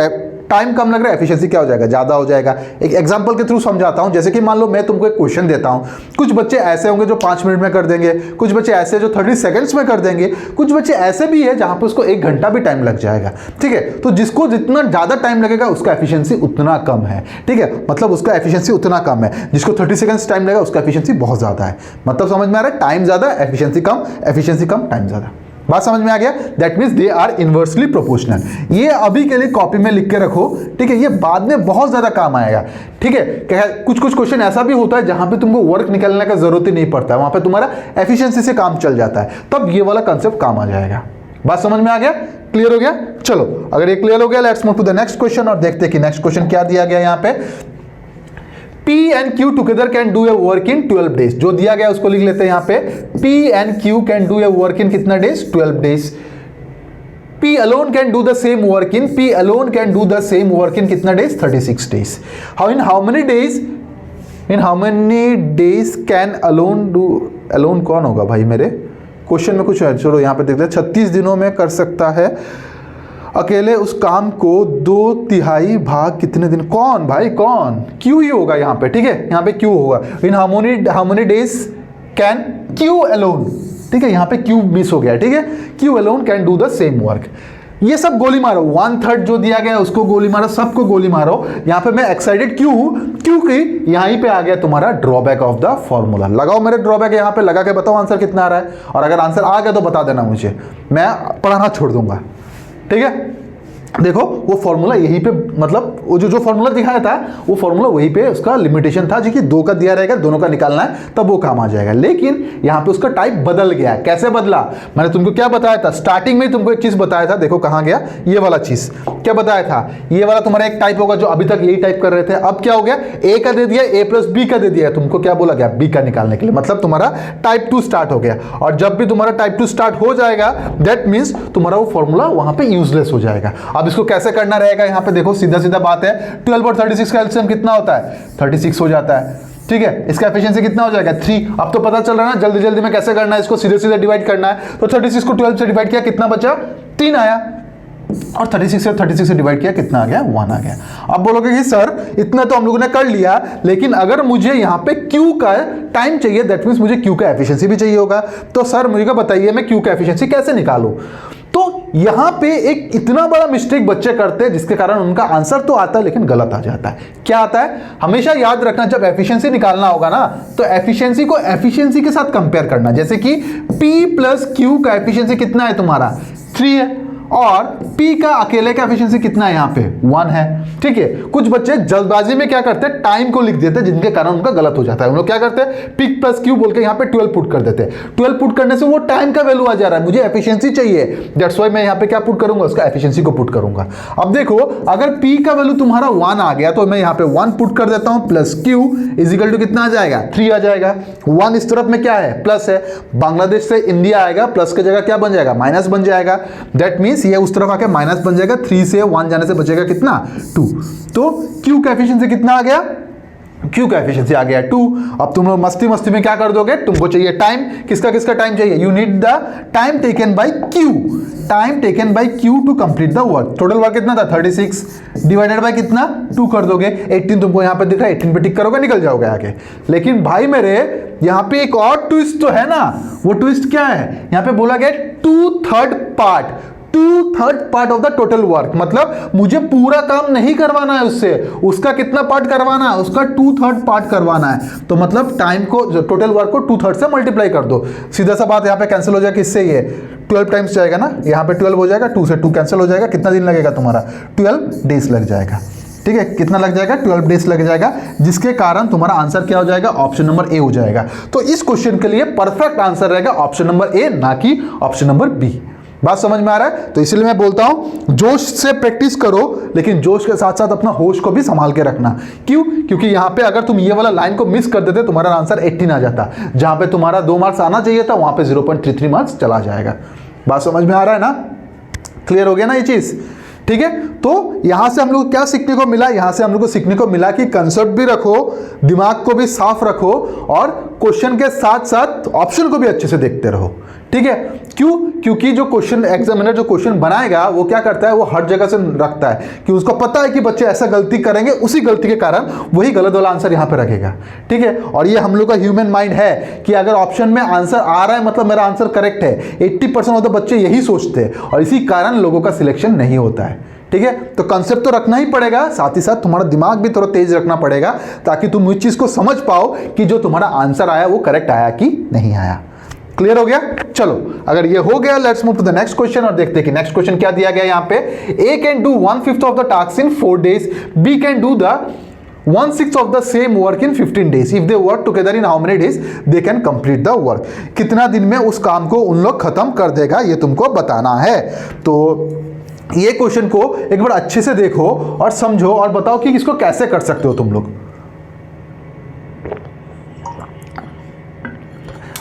टाइम कम लग रहा है, एफिशिएंसी क्या हो जाएगा, ज्यादा हो जाएगा। एक एग्जांपल के थ्रू समझाता हूं, जैसे कि मान लो मैं तुमको एक क्वेश्चन देता हूं, कुछ बच्चे ऐसे होंगे जो 5 मिनट में कर देंगे, कुछ बच्चे ऐसे जो 30 सेकंड्स में कर देंगे, कुछ बच्चे ऐसे भी है जहां पे उसको 1 घंटा भी टाइम लग जाएगा। ठीक है, तो जिसको जितना ज्यादा टाइम लगेगा उसका एफिशिएंसी उतना कम है। ठीक है, मतलब उसका एफिशिएंसी उतना कम है, जिसको 30 सेकंड्स टाइम लगेगा उसका एफिशिएंसी बहुत ज्यादा है। मतलब समझ में आ रहा है, टाइम ज्यादा एफिशिएंसी कम, एफिशिएंसी कम टाइम ज्यादा। बात समझ में आ गया, that means they are inversely proportional. ये अभी के लिए कॉपी में लिख के रखो। ठीक है, ये बाद में बहुत ज्यादा काम आएगा। ठीक है, कुछ क्वेश्चन ऐसा भी होता है जहां पे तुमको वर्क निकालने का जरूरत ही नहीं पड़ता है, वहां पे तुम्हारा एफिशिएंसी से काम चल जाता है, तब ये वाला कंसेप्ट काम आ जाएगा। बात समझ में आ गया, क्लियर हो गया। चलो, अगर ये क्लियर हो गया, let's move to the next question और देखते हैं कि नेक्स्ट क्वेश्चन क्या दिया गया यहाँ पे। P and Q together can do a work in 12 days। जो दिया गया उसको लिख लेते हैं यहाँ पे, P and Q can do a work in कितना days, 12 days। P alone can do the same work in, P alone can do the same work in कितना days, 36 days। In how many days can alone do, alone कौन होगा भाई, मेरे question में कुछ है, चलो यहाँ पे देखते हैं। 36 दिनों में कर सकता है अकेले उस काम को 2/3 भाग कितने दिन, कौन भाई, कौन, क्यू ही होगा यहाँ पे। ठीक है, यहाँ पे क्यू होगा। इन how many days can Q alone. ठीक है, यहाँ पे क्यू मिस हो गया। ठीक है, Q alone can do the same work. ये सब गोली मारो, 1/3 जो दिया गया उसको गोली मारो, सबको गोली मारो। यहाँ पे मैं एक्साइटेड क्यों हूं, क्योंकि यहीं पे आ गया तुम्हारा ड्रॉबैक ऑफ द फॉर्मूला। लगाओ मेरे ड्रॉबैक यहाँ पे, लगा के बताओ आंसर कितना आ रहा है, और अगर आंसर आ गया तो बता देना मुझे, मैं पढ़ाना छोड़ दूंगा। ठीक है, देखो वो फॉर्मूला यहीं पे, मतलब वो जो फॉर्मूला दिखाया था वो फॉर्मूला वहीं पे उसका लिमिटेशन था, जो कि 2 का दिया रहेगा, दोनों का निकालना है तब वो काम आ जाएगा। लेकिन यहाँ पे उसका टाइप बदल गया। कैसे बदला, मैंने तुमको क्या बताया था स्टार्टिंग में, तुमको एक चीज बताया था, देखो कहाँ गया ये वाला चीज, क्या बताया था, ये वाला तुम्हारा एक टाइप होगा जो अभी तक यही टाइप कर रहे थे, अब क्या हो गया, ए का दे दिया, ए प्लस बी का दे दिया, तुमको क्या बोला गया, बी का निकालने के लिए, मतलब तुम्हारा टाइप 2 स्टार्ट हो गया। और जब भी तुम्हारा टाइप 2 स्टार्ट हो जाएगा दैट मीन्स तुम्हारा वो फॉर्मूला वहां पे यूजलेस हो जाएगा। अब इसको कैसे करना रहेगा, यहाँ पे देखो सीधा सीधा बात है, 12 और 36 का एलसीएम कितना होता है, 36 हो जाता है। ठीक है, इसका एफिशिएंसी कितना हो जाएगा, 3। अब तो पता चल रहा है ना जल्दी जल्दी में कैसे करना है, इसको सीधे सीधे डिवाइड करना है। तो 36 को 12 से डिवाइड किया, कितना बचा, 3 आया, और 36 से डिवाइड किया, कितना आ गया, 1 आ गया। अब बोलोगे कि सर इतना तो हम लोगों ने कर लिया, लेकिन अगर मुझे यहाँ पे Q का टाइम चाहिए, दैट मीन्स मुझे Q का एफिशिएंसी भी चाहिए होगा। तो सर मुझे बताइए मैं Q का एफिशिएंसी कैसे निकालूं। तो यहां पे एक इतना बड़ा मिस्टेक बच्चे करते हैं जिसके कारण उनका आंसर तो आता है लेकिन गलत आ जाता है। क्या आता है? हमेशा याद रखना, जब एफिशिएंसी निकालना होगा ना तो एफिशिएंसी को एफिशिएंसी के साथ कंपेयर करना। जैसे कि P प्लस Q का एफिशिएंसी कितना है तुम्हारा? 3 है, और P का अकेले का एफिशिएंसी कितना है? यहाँ पे 1 है। ठीक है, कुछ बच्चे जल्दबाजी में क्या करते हैं, टाइम को लिख देते हैं जिनके कारण उनका गलत हो जाता है। उन लोग क्या करते हैं, P प्लस Q बोल के यहाँ पे 12 पुट कर देते हैं। 12 पुट करने से वो टाइम का वैल्यू आ जा रहा है, मुझे एफिशिएंसी चाहिए, दैट्स व्हाई मैं यहाँ पे क्या पुट करूंगा, उसका एफिशिएंसी को पुट करूंगा। अब देखो, अगर P का वैल्यू तुम्हारा 1 आ गया तो मैं यहाँ पे 1 पुट कर देता हूँ, plus Q is equal to कितना आ जाएगा? 3 आ जाएगा। 1 इस तरफ में क्या है? प्लस है। बांग्लादेश से इंडिया आएगा, प्लस की जगह क्या बन जाएगा? माइनस बन जाएगा। दैट मीन्स ये उस तरफ आके माइनस बन जाएगा। 3 से 1 जाने से बचेगा कितना? 2। तो Q का एफिशिएंसी कितना आ गया? Q का एफिशिएंसी आ गया 2। अब तुम लोग मस्ती मस्ती में क्या कर दोगे, तुमको चाहिए टाइम। किसका किसका टाइम चाहिए? You need the time taken by Q, time taken by Q to complete the work. Total work कितना था? 36 डिवाइडेड बाय कितना? 2 कर दोगे। 18 तुमको यहाँ पे दिख रहा है, 18 पे टिक करोगे, निकल जाओगे आगे। लेकिन भाई मेरे यहाँ पे एक और ट्विस्ट तो है ना। वो ट्विस्ट क्या है? यहाँ पे बोला गया 2/3 part of the total work, मतलब मुझे पूरा काम नहीं करवाना है उससे, उसका कितना पार्ट करवाना है? उसका 2/3 पार्ट करवाना है। तो मतलब टाइम को, टोटल वर्क को 2/3 से मल्टीप्लाई कर दो। सीधा सा बात यहाँ पे कैंसिल हो जाएगा, किससे? ये 12 टाइम्स जाएगा ना, यहाँ पे 12 हो जाएगा, 2 से 2 कैंसिल हो जाएगा। कितना दिन लगेगा तुम्हारा? 12 डेज लग जाएगा। ठीक है, कितना लग जाएगा? 12 डेज लग जाएगा, जिसके कारण तुम्हारा आंसर क्या हो जाएगा? ऑप्शन नंबर ए हो जाएगा। तो इस क्वेश्चन के लिए परफेक्ट आंसर रहेगा ऑप्शन नंबर ए, ना कि ऑप्शन नंबर बी। बात समझ में आ रहा है? तो इसलिए मैं बोलता हूं जोश से प्रैक्टिस करो, लेकिन जोश के साथ साथ अपना होश को भी संभाल के रखना। क्यों? क्योंकि यहां पे अगर तुम ये वाला लाइन को मिस कर देते तुम्हारा आंसर 18 आ जाता। जहां पे तुम्हारा 2 मार्क्स आना चाहिए था वहां पे 0.33 मार्क्स चला जाएगा। बात समझ में आ रहा है ना? क्लियर हो गया ना ये चीज? ठीक है, तो यहां से हम लोग क्या सीखने को मिला? यहां से हम लोग को सीखने को मिला कि कंसेप्ट भी रखो, दिमाग को भी साफ रखो, और क्वेश्चन के साथ साथ ऑप्शन को भी अच्छे से देखते रहो। ठीक है, क्यों? क्योंकि जो क्वेश्चन एग्जामिनर जो क्वेश्चन बनाएगा वो क्या करता है, वो हर जगह से रखता है कि उसको पता है कि बच्चे ऐसा गलती करेंगे, उसी गलती के कारण वही गलत वाला आंसर यहां पे रखेगा। ठीक है, और ये हम लोग का ह्यूमन माइंड है कि अगर ऑप्शन में आंसर आ रहा है मतलब मेरा आंसर करेक्ट है। 80% ऑफ द बच्चे यही सोचते हैं और इसी कारण लोगों का सिलेक्शन नहीं होता है। ठीक है, तो कंसेप्ट तो रखना ही पड़ेगा, साथ ही साथ तुम्हारा दिमाग भी थोड़ा तेज रखना पड़ेगा ताकि तुम इस चीज को समझ पाओ कि जो तुम्हारा आंसर आया वो करेक्ट आया कि नहीं आया। क्लियर हो गया? चलो, अगर ये हो गया, let's move to the next question और देखते हैं कि नेक्स्ट क्वेश्चन क्या दिया गया यहाँ पे। A can do 1/5 of the task in 4 days, B can do the 1/6 of the same work in 15 days. If they work together in how many days they can complete the work. कितना दिन में उस काम को उन लोग खत्म कर देगा, ये तुमको बताना है. तो ये क्वेश्चन को एक बार अच्छे से देखो और समझो और बताओ कि इसको कैसे कर सकते हो तुम लोग.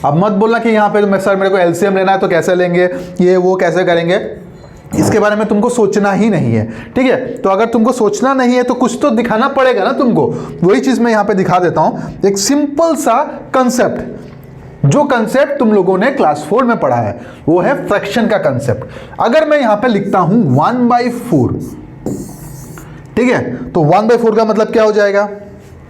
अब मत बोलना कि यहाँ पे सर मेरे को एलसीएम लेना है तो कैसे लेंगे, ये वो कैसे करेंगे, इसके बारे में तुमको सोचना ही नहीं है. ठीक है, तो अगर तुमको सोचना नहीं है तो कुछ तो दिखाना पड़ेगा ना तुमको. वही चीज मैं यहाँ पे दिखा देता हूँ. एक सिंपल सा कंसेप्ट, जो कंसेप्ट तुम लोगों ने क्लास 4 में पढ़ा है, वो है फ्रैक्शन का कंसेप्ट. अगर मैं यहाँ पे लिखता हूँ 1/4, ठीक है, तो 1/4 का मतलब क्या हो जाएगा.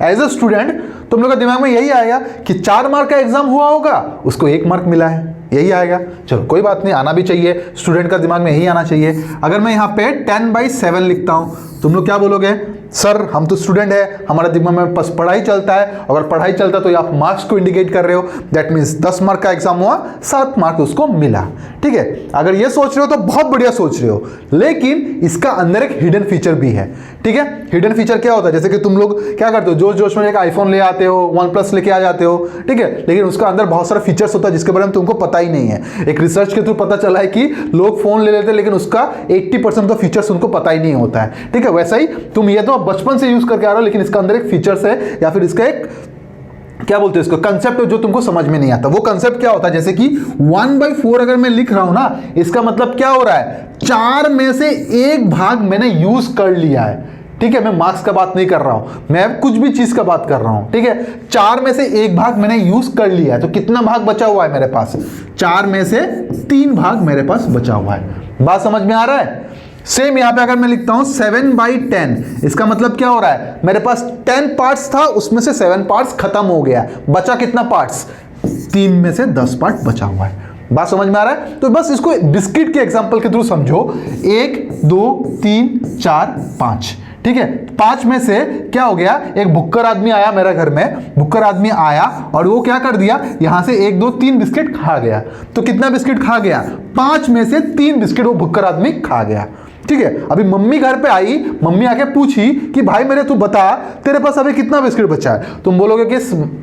एज अ स्टूडेंट तुम लोग का दिमाग में यही आएगा कि 4 मार्क का एग्जाम हुआ होगा, उसको 1 मार्क मिला है, यही आएगा. चलो कोई बात नहीं, आना भी चाहिए, स्टूडेंट का दिमाग में यही आना चाहिए. अगर मैं यहाँ पे 10/7 लिखता हूँ, तुम लोग क्या बोलोगे, सर हम तो स्टूडेंट है, हमारा दिमाग में बस पढ़ाई चलता है. अगर पढ़ाई चलता है तो आप मार्क्स को इंडिकेट कर रहे हो. दैट मीन्स 10 मार्क का एग्जाम हुआ, 7 मार्क उसको मिला. ठीक है, अगर ये सोच रहे हो तो बहुत बढ़िया सोच रहे हो, लेकिन इसका अंदर एक हिडन फीचर भी है. ठीक है, हिडन फीचर क्या होता है, जैसे कि तुम लोग क्या करते हो, जोश जोश में एक आईफोन ले आते हो, OnePlus लेके आ जाते हो. ठीक है, लेकिन उसका अंदर बहुत सारा फीचर्स होता है जिसके बारे में तुमको पता ही नहीं है. एक रिसर्च के थ्रू पता चला है कि लोग फोन ले लेते हैं लेकिन उसका 80% का फीचर्स उनको पता ही नहीं होता है. ठीक है, वैसा ही तुम ये तो बचपन से यूज करके आ रहे हो, लेकिन इसका अंदर एक फीचर्स है या फिर इसका एक क्या बोलते हैं इसको, कंसेप्ट जो तुमको समझ में नहीं आता. वो कंसेप्ट क्या होता है, जैसे कि 1/4 अगर मैं लिख रहा हूं ना, इसका मतलब क्या हो रहा है, 4 में से 1 भाग मैंने यूज कर लिया है. ठीक है, मैं मार्क्स का बात नहीं कर रहा हूं, मैं कुछ भी चीज का बात कर रहा हूं. ठीक है, 4 में से 1 भाग मैंने यूज कर लिया है, तो कितना भाग बचा हुआ है मेरे पास, 4 में से 3 भाग मेरे पास बचा हुआ है. बात समझ में आ रहा है. सेम यहां पे अगर मैं लिखता हूं 7/10, इसका मतलब क्या हो रहा है, मेरे पास 10 पार्ट्स था, उसमें से 7 पार्ट्स खत्म हो गया, बचा कितना पार्ट्स, 3 में से 10 पार्ट बचा हुआ है. बात समझ में आ रहा है? तो बस इसको बिस्किट के एग्जांपल के थ्रू समझो। 1 2 3 4 5, ठीक है। 5 में से क्या हो गया, एक भुक्कर आदमी आया मेरे घर में, भुक्कर आदमी आया और वो क्या कर दिया, यहां से 1 2 3 बिस्किट खा गया। तो कितना बिस्किट खा गया, 5 में से 3 बिस्किट वो भुक्कर आदमी खा गया, ठीक है। अभी मम्मी घर पे आई, मम्मी आके पूछी कि भाई मेरे तू बता तेरे पास अभी कितना बिस्किट बचा है। तुम बोलोगे कि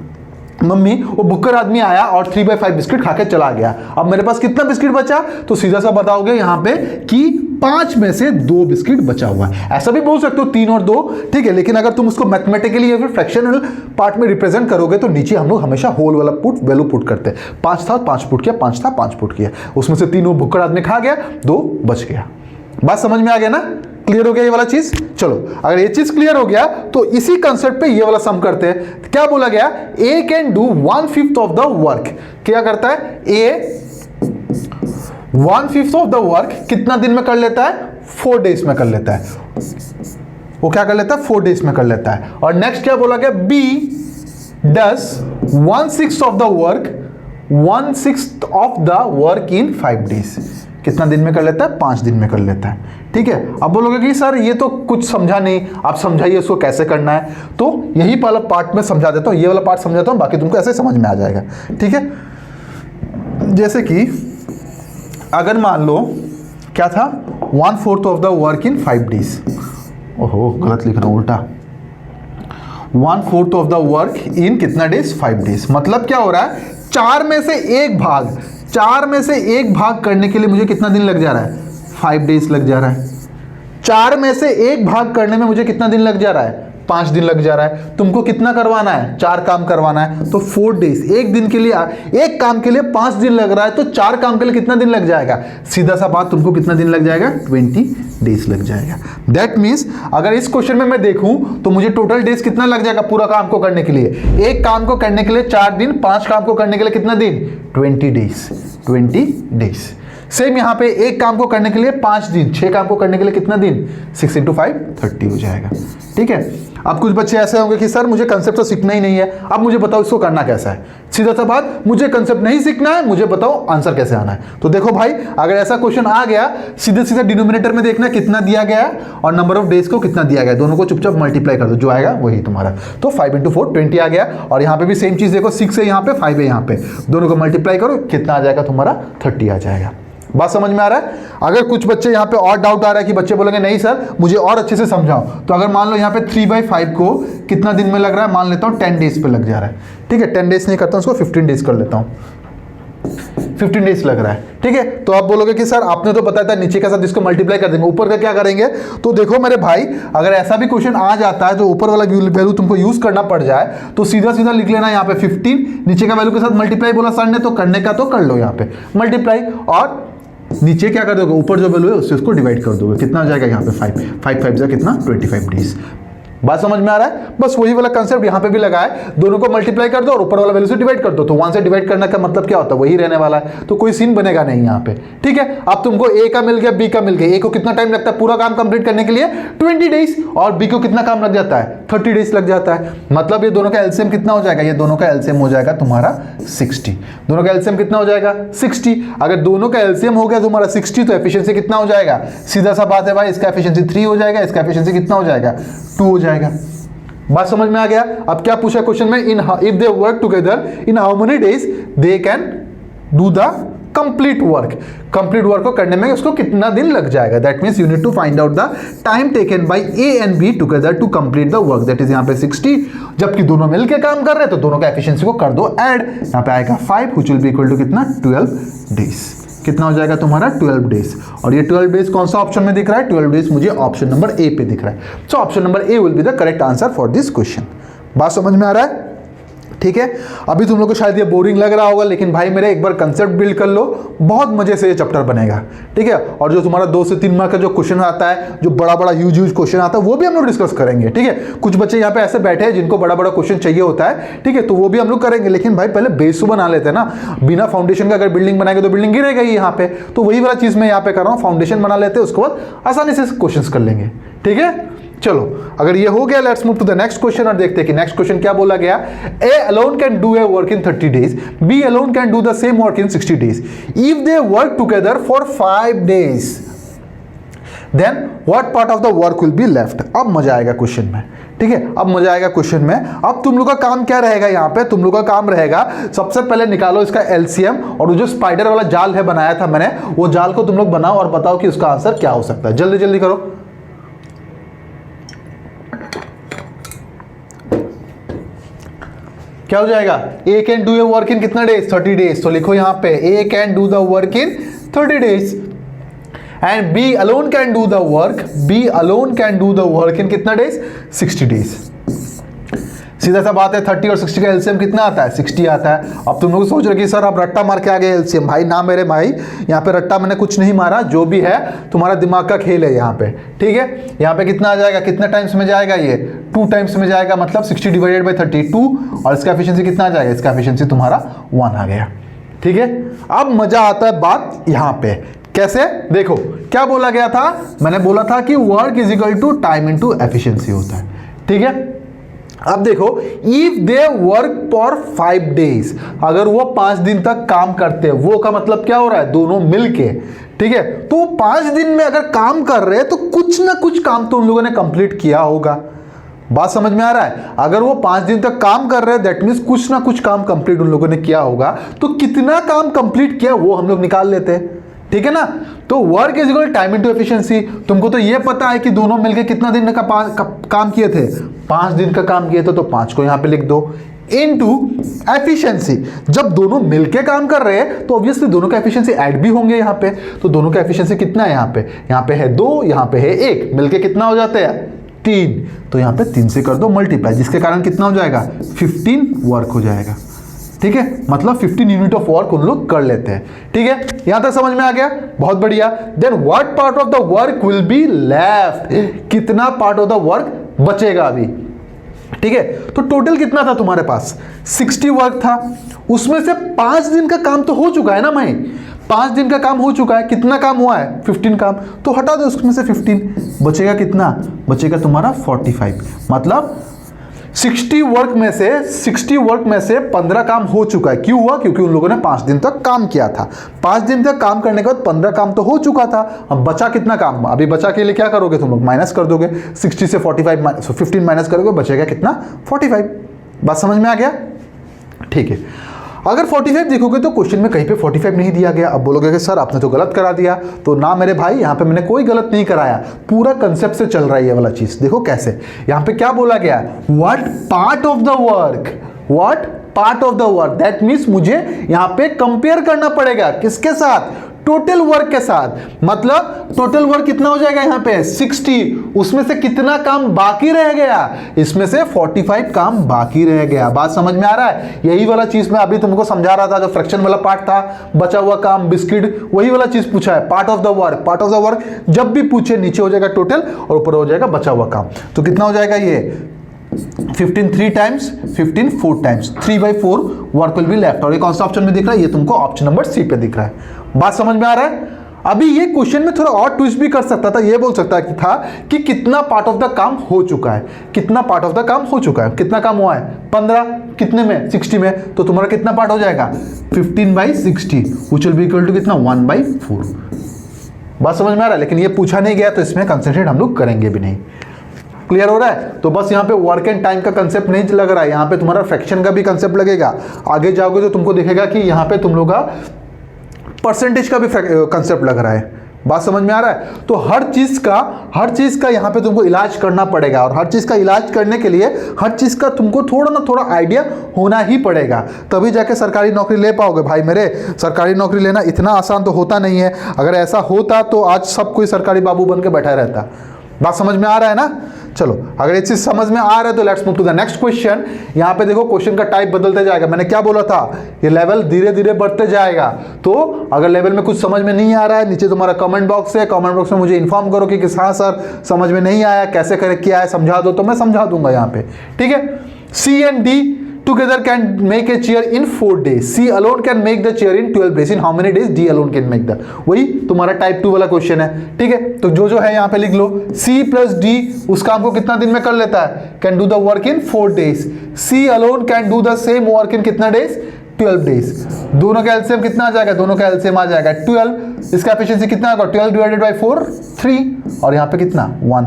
मम्मी वो भुक्कर आदमी आया और 3/5 बिस्किट खा के चला गया, अब मेरे पास कितना बिस्किट बचा, तो सीधा सा बताओगे यहां पे कि 5 में से 2 बिस्किट बचा हुआ है। ऐसा भी बोल सकते हो 3 और 2, ठीक है। लेकिन अगर तुम उसको मैथमेटिकली या फिर फ्रैक्शनल पार्ट में रिप्रेजेंट करोगे तो नीचे हम लोग हमेशा होल वाला वैल्यू पुट करते हैं। 5 था 5 पुट किया, 5 था 5 पुट किया, उसमें से 3 वो भुक्कर आदमी खा गया, 2 बच गया। बात समझ में आ गया ना, क्लियर हो गया ये वाला चीज। चलो अगर ये चीज क्लियर हो गया तो इसी कंसेप्ट पे ये वाला सम करते हैं। क्या बोला गया, A can do 1/5 of the work. क्या करता है, ए 1/5 ऑफ द वर्क कितना दिन में कर लेता है, 4 डेज में कर लेता है। वो क्या कर लेता है, 4 डेज में कर लेता है। और नेक्स्ट क्या बोला गया, B does 1/6 of the work, 1/6 of the work in 5 days. कितना दिन में कर लेता है, 5 दिन में कर लेता है, ठीक है। अब बोलोगे कि सर ये तो कुछ समझा नहीं, आप समझाइए इसको कैसे करना है। तो यही वाला पार्ट में समझा देता हूं, ये वाला पार्ट समझाता हूं, बाकी तुमको ऐसे समझ में आ जाएगा, ठीक है। जैसे कि अगर मान लो क्या था, 1/4 of the work in 5 days. ओहो गलत लिख रहा हूं, उल्टा। 1/4 ऑफ द वर्क इन कितना डेज, 5 डेज। मतलब क्या हो रहा है, 4 में से एक भाग, 4 में से एक भाग करने के लिए मुझे कितना दिन लग जा रहा है, 5 डेज लग जा रहा है। 4 में से एक भाग करने में मुझे कितना दिन लग जा रहा है, 5 दिन लग जा रहा है। तुमको कितना करवाना है, 4 काम करवाना है, तो 4 डेज। एक दिन के लिए, एक काम के लिए 5 दिन लग रहा है, तो 4 काम के लिए कितना दिन लग जाएगा, सीधा सा बात, तुमको कितना दिन लग जाएगा, 20 डेज लग जाएगा। दैट मीन्स अगर इस क्वेश्चन में मैं देखूं तो मुझे टोटल डेज कितना लग जाएगा पूरा काम को करने के लिए। एक काम को करने के लिए 4 दिन, 5 काम को करने के लिए कितना दिन, 20 डेज, 20 डेज। सेम यहां पे एक काम को करने के लिए 5 दिन, 6 काम को करने के लिए कितना दिन, 6 × 5 30 हो जाएगा, ठीक है। अब कुछ बच्चे ऐसे होंगे कि सर मुझे कंसेप्ट तो सीखना ही नहीं है, अब मुझे बताओ इसको करना कैसा है। सीधा सा बात, मुझे कंसेप्ट नहीं सीखना है, मुझे बताओ आंसर कैसे आना है। तो देखो भाई, अगर ऐसा क्वेश्चन आ गया, सीधे सीधे डिनोमिनेटर में देखना कितना दिया गया है और नंबर ऑफ डेज को कितना दिया गया है, दोनों को चुपचाप मल्टीप्लाई कर दो, जो आएगा वही तुम्हारा। तो 5 × 4 20 आ गया। और यहाँ पे भी सेम चीज देखो, 6 है यहाँ पे, 5 है यहाँ पे, दोनों को मल्टीप्लाई करो, कितना आ जाएगा तुम्हारा, 30 आ जाएगा। बात समझ में आ रहा है। अगर कुछ बच्चे यहाँ पे और डाउट आ रहा है कि बच्चे बोलेंगे नहीं सर मुझे और अच्छे से समझाओ, तो अगर मान लो यहाँ पे 3/5 को कितना दिन में लग रहा है, मान लेता हूँ 10 डेज पे लग जा रहा है, ठीक है। 10 डेज नहीं करता हूँ, उसको 15 डेज कर लेता हूँ, 15 डेज लग रहा है, ठीक है। तो आप बोलोगे कि सर आपने तो बताया था नीचे के साथ इसको मल्टीप्लाई कर देंगे, ऊपर का क्या करेंगे। तो देखो मेरे भाई, अगर ऐसा भी क्वेश्चन आ जाता है जो ऊपर वाला वैल्यू तुमको यूज करना पड़ जाए, तो सीधा सीधा लिख लेना यहाँ पे 15, नीचे का वैल्यू के साथ मल्टीप्लाई बोला सर ने, तो करने का तो कर लो यहाँ पे मल्टीप्लाई, और नीचे क्या कर दोगे, ऊपर जो वैल्यू है उससे उसको डिवाइड कर दोगे, कितना हो जाएगा यहाँ पे 5 5 कितना 25 डेज। बात समझ में आ रहा है। बस वही वाला कंसेप्ट यहाँ पे भी लगा है, दोनों को मल्टीप्लाई कर दो और ऊपर वाला वैल्यू से डिवाइड कर दो। तो 1 से डिवाइड करने का मतलब क्या होता है, वही रहने वाला है, तो कोई सीन बनेगा नहीं यहाँ पे, ठीक है। अब तुमको ए का मिल गया, बी का मिल गया। ए को कितना टाइम लगता है पूरा काम कंप्लीट करने के लिए, 20 डेज, और बी को कितना काम लग जाता है, 30 डेज लग जाता है। मतलब ये दोनों का एलसीएम कितना हो जाएगा, ये दोनों का एलसीएम हो जाएगा तुम्हारा 60। दोनों का एलसीएम कितना हो जाएगा, 60। अगर दोनों का एलसीएम हो गया तुम्हारा 60, तो एफिशिएंसी कितना हो जाएगा, सीधा सा बात है भाई, इसका एफिशिएंसी 3 हो जाएगा, इसका एफिशिएंसी कितना हो जाएगा, 2 हो जाएगा। बात समझ में आ गया। अब क्या पूछा क्वेश्चन में, in if they work together in how many days they can do the complete work. Complete work को करने में उसको कितना दिन लग जाएगा, that means you need to find out the time taken by A and B together to complete the work, that is यहाँ पे 60। जबकि दोनों मिलकर काम कर रहे हैं तो दोनों का एफिशिएंसी को कर दो ऐड, यहाँ पे आएगा 5 which will be equal to कितना, 12 डेज। कितना हो जाएगा तुम्हारा, 12 डेज। और ये 12 डेज कौन सा ऑप्शन में दिख रहा है, 12 डेज मुझे ऑप्शन नंबर ए पे दिख रहा है। So option number A will be the correct answer for this question. बात समझ में आ रहा है, ठीक है। अभी तुम लोग को शायद ये बोरिंग लग रहा होगा, लेकिन भाई मेरे एक बार कंसेप्ट बिल्ड कर लो, बहुत मजे से ये चैप्टर बनेगा, ठीक है। और जो तुम्हारा 2 से 3 मार्क का जो क्वेश्चन आता है, जो बड़ा बड़ा यूज क्वेश्चन आता है, वो भी हम लोग डिस्कस करेंगे, ठीक है। कुछ बच्चे यहाँ पे ऐसे बैठे हैं जिनको बड़ा बड़ा क्वेश्चन चाहिए होता है, ठीक है, तो वो भी हम लोग करेंगे। लेकिन भाई पहले बेस बना लेते हैं ना, बिना फाउंडेशन का अगर बिल्डिंग बनाएंगे तो बिल्डिंग गिरेगा ही यहाँ पे। तो वही वाला चीज मैं यहाँ पे कर रहा हूँ, फाउंडेशन बना लेते हैं, उसके बाद आसानी से क्वेश्चन कर लेंगे, ठीक है। चलो अगर ये हो गया, let's move to the next question और देखते हैं कि नेक्स्ट क्वेश्चन क्या बोला गया। A alone can do a work in 30 days, B alone can do the same work in 60 days if they work together for 5 days, then what part of the work will be left. अब मजा आएगा question में, ठीक है, अब मजा आएगा question में। अब तुम लोग का काम क्या रहेगा, यहाँ पे तुम लोग का काम रहेगा सबसे पहले निकालो इसका एलसीएम, और वो जो स्पाइडर वाला जाल है बनाया था मैंने, वो जाल को तुम लोग बनाओ और बताओ कि उसका आंसर क्या हो सकता है। जल्दी जल्दी करो। क्या हो जाएगा, A can do a work in कितना डेज, 30 डेज। तो लिखो यहाँ पे A can do the work in 30 days and B alone can do the work, B alone can do the work in कितना डेज, 60 डेज। सीधा सा बात है, 30 और 60 का एलसीएम कितना आता है, 60 आता है। अब तुम लोग सोच रहे कि सर आप रट्टा मार के आ गए एलसीएम। भाई ना मेरे भाई, यहाँ पे रट्टा मैंने कुछ नहीं मारा, जो भी है तुम्हारा दिमाग का खेल है यहाँ पे, ठीक है। यहाँ पे कितना आ जाएगा, कितने टाइम्स में जाएगा, ये 2 टाइम्स में जाएगा, मतलब 60 डिवाइडेड बाई 32, और इसका एफिशिएंसी कितना आ जाएगा, इसका एफिशिएंसी तुम्हारा 1 आ गया, ठीक है। अब मजा आता है बात यहाँ पे, कैसे, देखो क्या बोला गया था, मैंने बोला था कि work is equal to time into efficiency होता है, ठीक है। अब देखो, if they work for 5 days, अगर वो 5 दिन तक काम करते हैं, वो का मतलब क्या हो रहा है, दोनों मिलके, ठीक है। तो 5 दिन में अगर काम कर रहे हैं तो कुछ ना कुछ काम तो उन लोगों ने कंप्लीट किया होगा। बात समझ में आ रहा है, अगर वो 5 दिन तक काम कर रहे हैं दैट मीन्स कुछ ना कुछ काम कंप्लीट उन लोगों ने किया होगा। तो कितना काम कंप्लीट किया वो हम लोग निकाल लेते हैं, ठीक है ना। तो work is equal time into efficiency. तुमको तो ये पता है कि दोनों मिलके कितना दिन का काम किए थे, 5 दिन का काम किए थे, तो 5 को यहां पे लिख दो, इनटू एफिशिएंसी। जब दोनों मिलके काम कर रहे हैं तो ऑब्वियसली दोनों का एफिशिएंसी ऐड भी होंगे यहाँ पे। तो दोनों का एफिशिएंसी कितना है, यहाँ पे है 2, यहाँ पे है 1, मिलके कितना हो जाता है 3। तो यहाँ पे 3 से कर दो मल्टीप्लाई, जिसके कारण कितना हो जाएगा 15 वर्क हो जाएगा, ठीक है। मतलब 15 यूनिट ऑफ वर्क उन लोग कर लेते हैं, ठीक है। यहां तक समझ में आ गया, बहुत बढ़िया। Then what part of the work will be left, कितना पार्ट ऑफ द वर्क बचेगा अभी, ठीक है। तो टोटल कितना था तुम्हारे पास, 60 वर्क था, उसमें से 5 दिन का काम तो हो चुका है ना भाई, 5 दिन का काम हो चुका है। कितना काम हुआ है, 15 काम, तो हटा दो उसमें से 15, बचेगा कितना, बचेगा तुम्हारा 45। मतलब 60 वर्क में से 15 काम हो चुका है। क्यों हुआ, क्योंकि उन लोगों ने 5 दिन तक काम किया था। 5 दिन तक काम करने के बाद 15 काम तो हो चुका था। अब बचा कितना काम, अभी बचा के लिए क्या करोगे तुम लोग, माइनस कर दोगे। 60 से 15 माइनस करोगे, बचेगा कितना 45। बात समझ में आ गया, ठीक है। अगर 45 देखोगे तो क्वेश्चन में कहीं पे 45 नहीं दिया गया। अब बोलोगे कि सर आपने तो गलत करा दिया। तो ना मेरे भाई, यहाँ पे मैंने कोई गलत नहीं कराया, पूरा कंसेप्ट से चल रहा है ये वाला चीज। देखो कैसे, यहाँ पे क्या बोला गया, what part of the work, what part of the work, that means मुझे यहाँ पे कंपेयर करना पड़ेगा किसके साथ, टोटल वर्क के साथ। मतलब टोटल वर्क कितना हो जाएगा यहाँ पे 60, उसमें से कितना काम बाकी रह गया, इसमें से 45 काम बाकी रह गया। बात समझ में आ रहा है, यही वाला चीज मैं अभी तुमको समझा रहा था, जो फ्रैक्शन वाला पार्ट था, बचा हुआ काम बिस्किट, वही वाला चीज पूछा है, part of the work. Part of the work जब भी पूछे नीचे हो जाएगा टोटल और ऊपर हो जाएगा बचा हुआ काम। तो कितना हो जाएगा ये 15 3 times, 15 4 times, 3/4 work will be left. और ये कौन सा ऑप्शन में दिख रहा है, ये तुमको ऑप्शन नंबर सी पे दिख रहा है। बात समझ में आ रहा है। अभी ये क्वेश्चन में थोड़ा और ट्विस्ट भी कर सकता था, ये बोल सकता था कि कितना पार्ट ऑफ द काम हो चुका है, कितना पार्ट ऑफ द काम हो चुका है, कितना काम हुआ है 15, कितने में 60 में, तो तुम्हारा कितना पार्ट हो जाएगा 15/60 which will be equal to कितना 1/4। बात समझ में आ रहा है, लेकिन ये पूछा नहीं गया तो इसमें कंसंट्रेट हम लोग करेंगे भी नहीं। क्लियर हो रहा है। तो बस यहाँ पे वर्क एंड टाइम का कंसेप्ट नहीं लग रहा है, यहाँ पे तुम्हारा फ्रैक्शन का भी कंसेप्ट लगेगा। आगे जाओगे तो तुमको दिखेगा कि यहाँ पे तुम लोग का परसेंटेज का भी कंसेप्ट लग रहा है। बात समझ में आ रहा है। तो हर चीज का यहाँ पे तुमको इलाज करना पड़ेगा, और हर चीज का इलाज करने के लिए हर चीज का तुमको थोड़ा ना थोड़ा आइडिया होना ही पड़ेगा, तभी जाके सरकारी नौकरी ले पाओगे। भाई मेरे, सरकारी नौकरी लेना इतना आसान तो होता नहीं है। अगर ऐसा होता तो आज सब कोई सरकारी बाबू बन के बैठा रहता। बात समझ में आ रहा है ना। चलो, अगर ये चीज समझ में आ रहा है तो let's move to the next question. यहाँ पे देखो क्वेश्चन का टाइप बदलते जाएगा। मैंने क्या बोला था, ये लेवल धीरे धीरे बढ़ते जाएगा। तो अगर लेवल में कुछ समझ में नहीं आ रहा है, नीचे तुम्हारा कमेंट बॉक्स है, कमेंट बॉक्स में मुझे इन्फॉर्म करो कि हाँ सर समझ में नहीं आया, कैसे करे, क्या है समझा दो, तो मैं समझा दूंगा यहाँ पे, ठीक है। C and D, together can make a chair in 4 days. C alone can make the chair in 12 days. In how many days D alone can make the? वही तुम्हारा टाइप 2 वाला क्वेश्चन है, ठीक है। तो जो जो है यहाँ पे लिख लो, C प्लस D उस काम को कितना दिन में कर लेता है, can do the work in 4 days. C alone can do the same work in कितना डेज, 12 डेज. दोनों का एलसीएम कितना आ जाएगा, दोनों का एलसीएम आ जाएगा 12. इसका एफिशिएंसी कितना होगा, 12 डिवाइडेड बाय 4 3, और यहाँ पे कितना 1.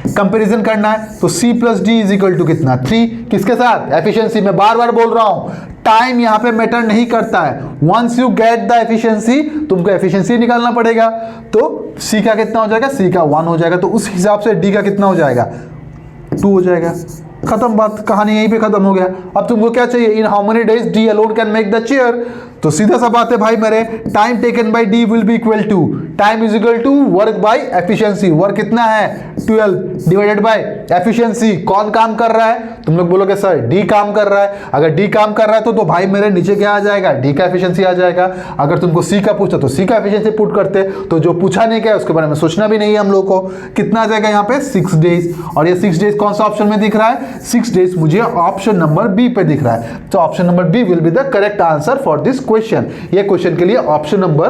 कंपैरिजन करना है तो C plus D is equal to कितना 3, किसके साथ, एफिशिएंसी. में बार बार बोल रहा हूं टाइम यहाँ पे मैटर नहीं करता है. Once you get the efficiency तुमको एफिशिएंसी निकालना पड़ेगा. तो C का कितना हो जाएगा, C का 1 हो जाएगा. तो उस हिसाब से D का कितना हो जाएगा, 2 हो जाएगा. खत्म बात, कहानी यहीं पे खत्म हो गया. अब तुमको क्या चाहिए, in how many days D alone can make the chair. तो सीधा सा बात है भाई मेरे, time taken by D will be equal to time is equal to work by efficiency. Work कितना है 12 डिवाइडेड बाय एफिशिएंसी. कौन काम कर रहा है, तुम लोग बोलोगे सर डी काम कर रहा है. अगर डी काम कर रहा है तो भाई मेरे नीचे क्या आ जाएगा, डी का एफिशिएंसी आ जाएगा. अगर तुमको सी का पूछता तो सी का एफिशिएंसी पुट करते. तो जो पूछा नहीं गया उसके बारे में सोचना भी नहीं है हम लोग को. कितना आ जाएगा यहाँ पे 6 डेज. और ये 6 डेज कौन सा ऑप्शन में दिख रहा है, 6 डेज मुझे ऑप्शन नंबर बी पे दिख रहा है. तो option number B will be the correct answer for this question. ये क्वेश्चन के लिए ऑप्शन नंबर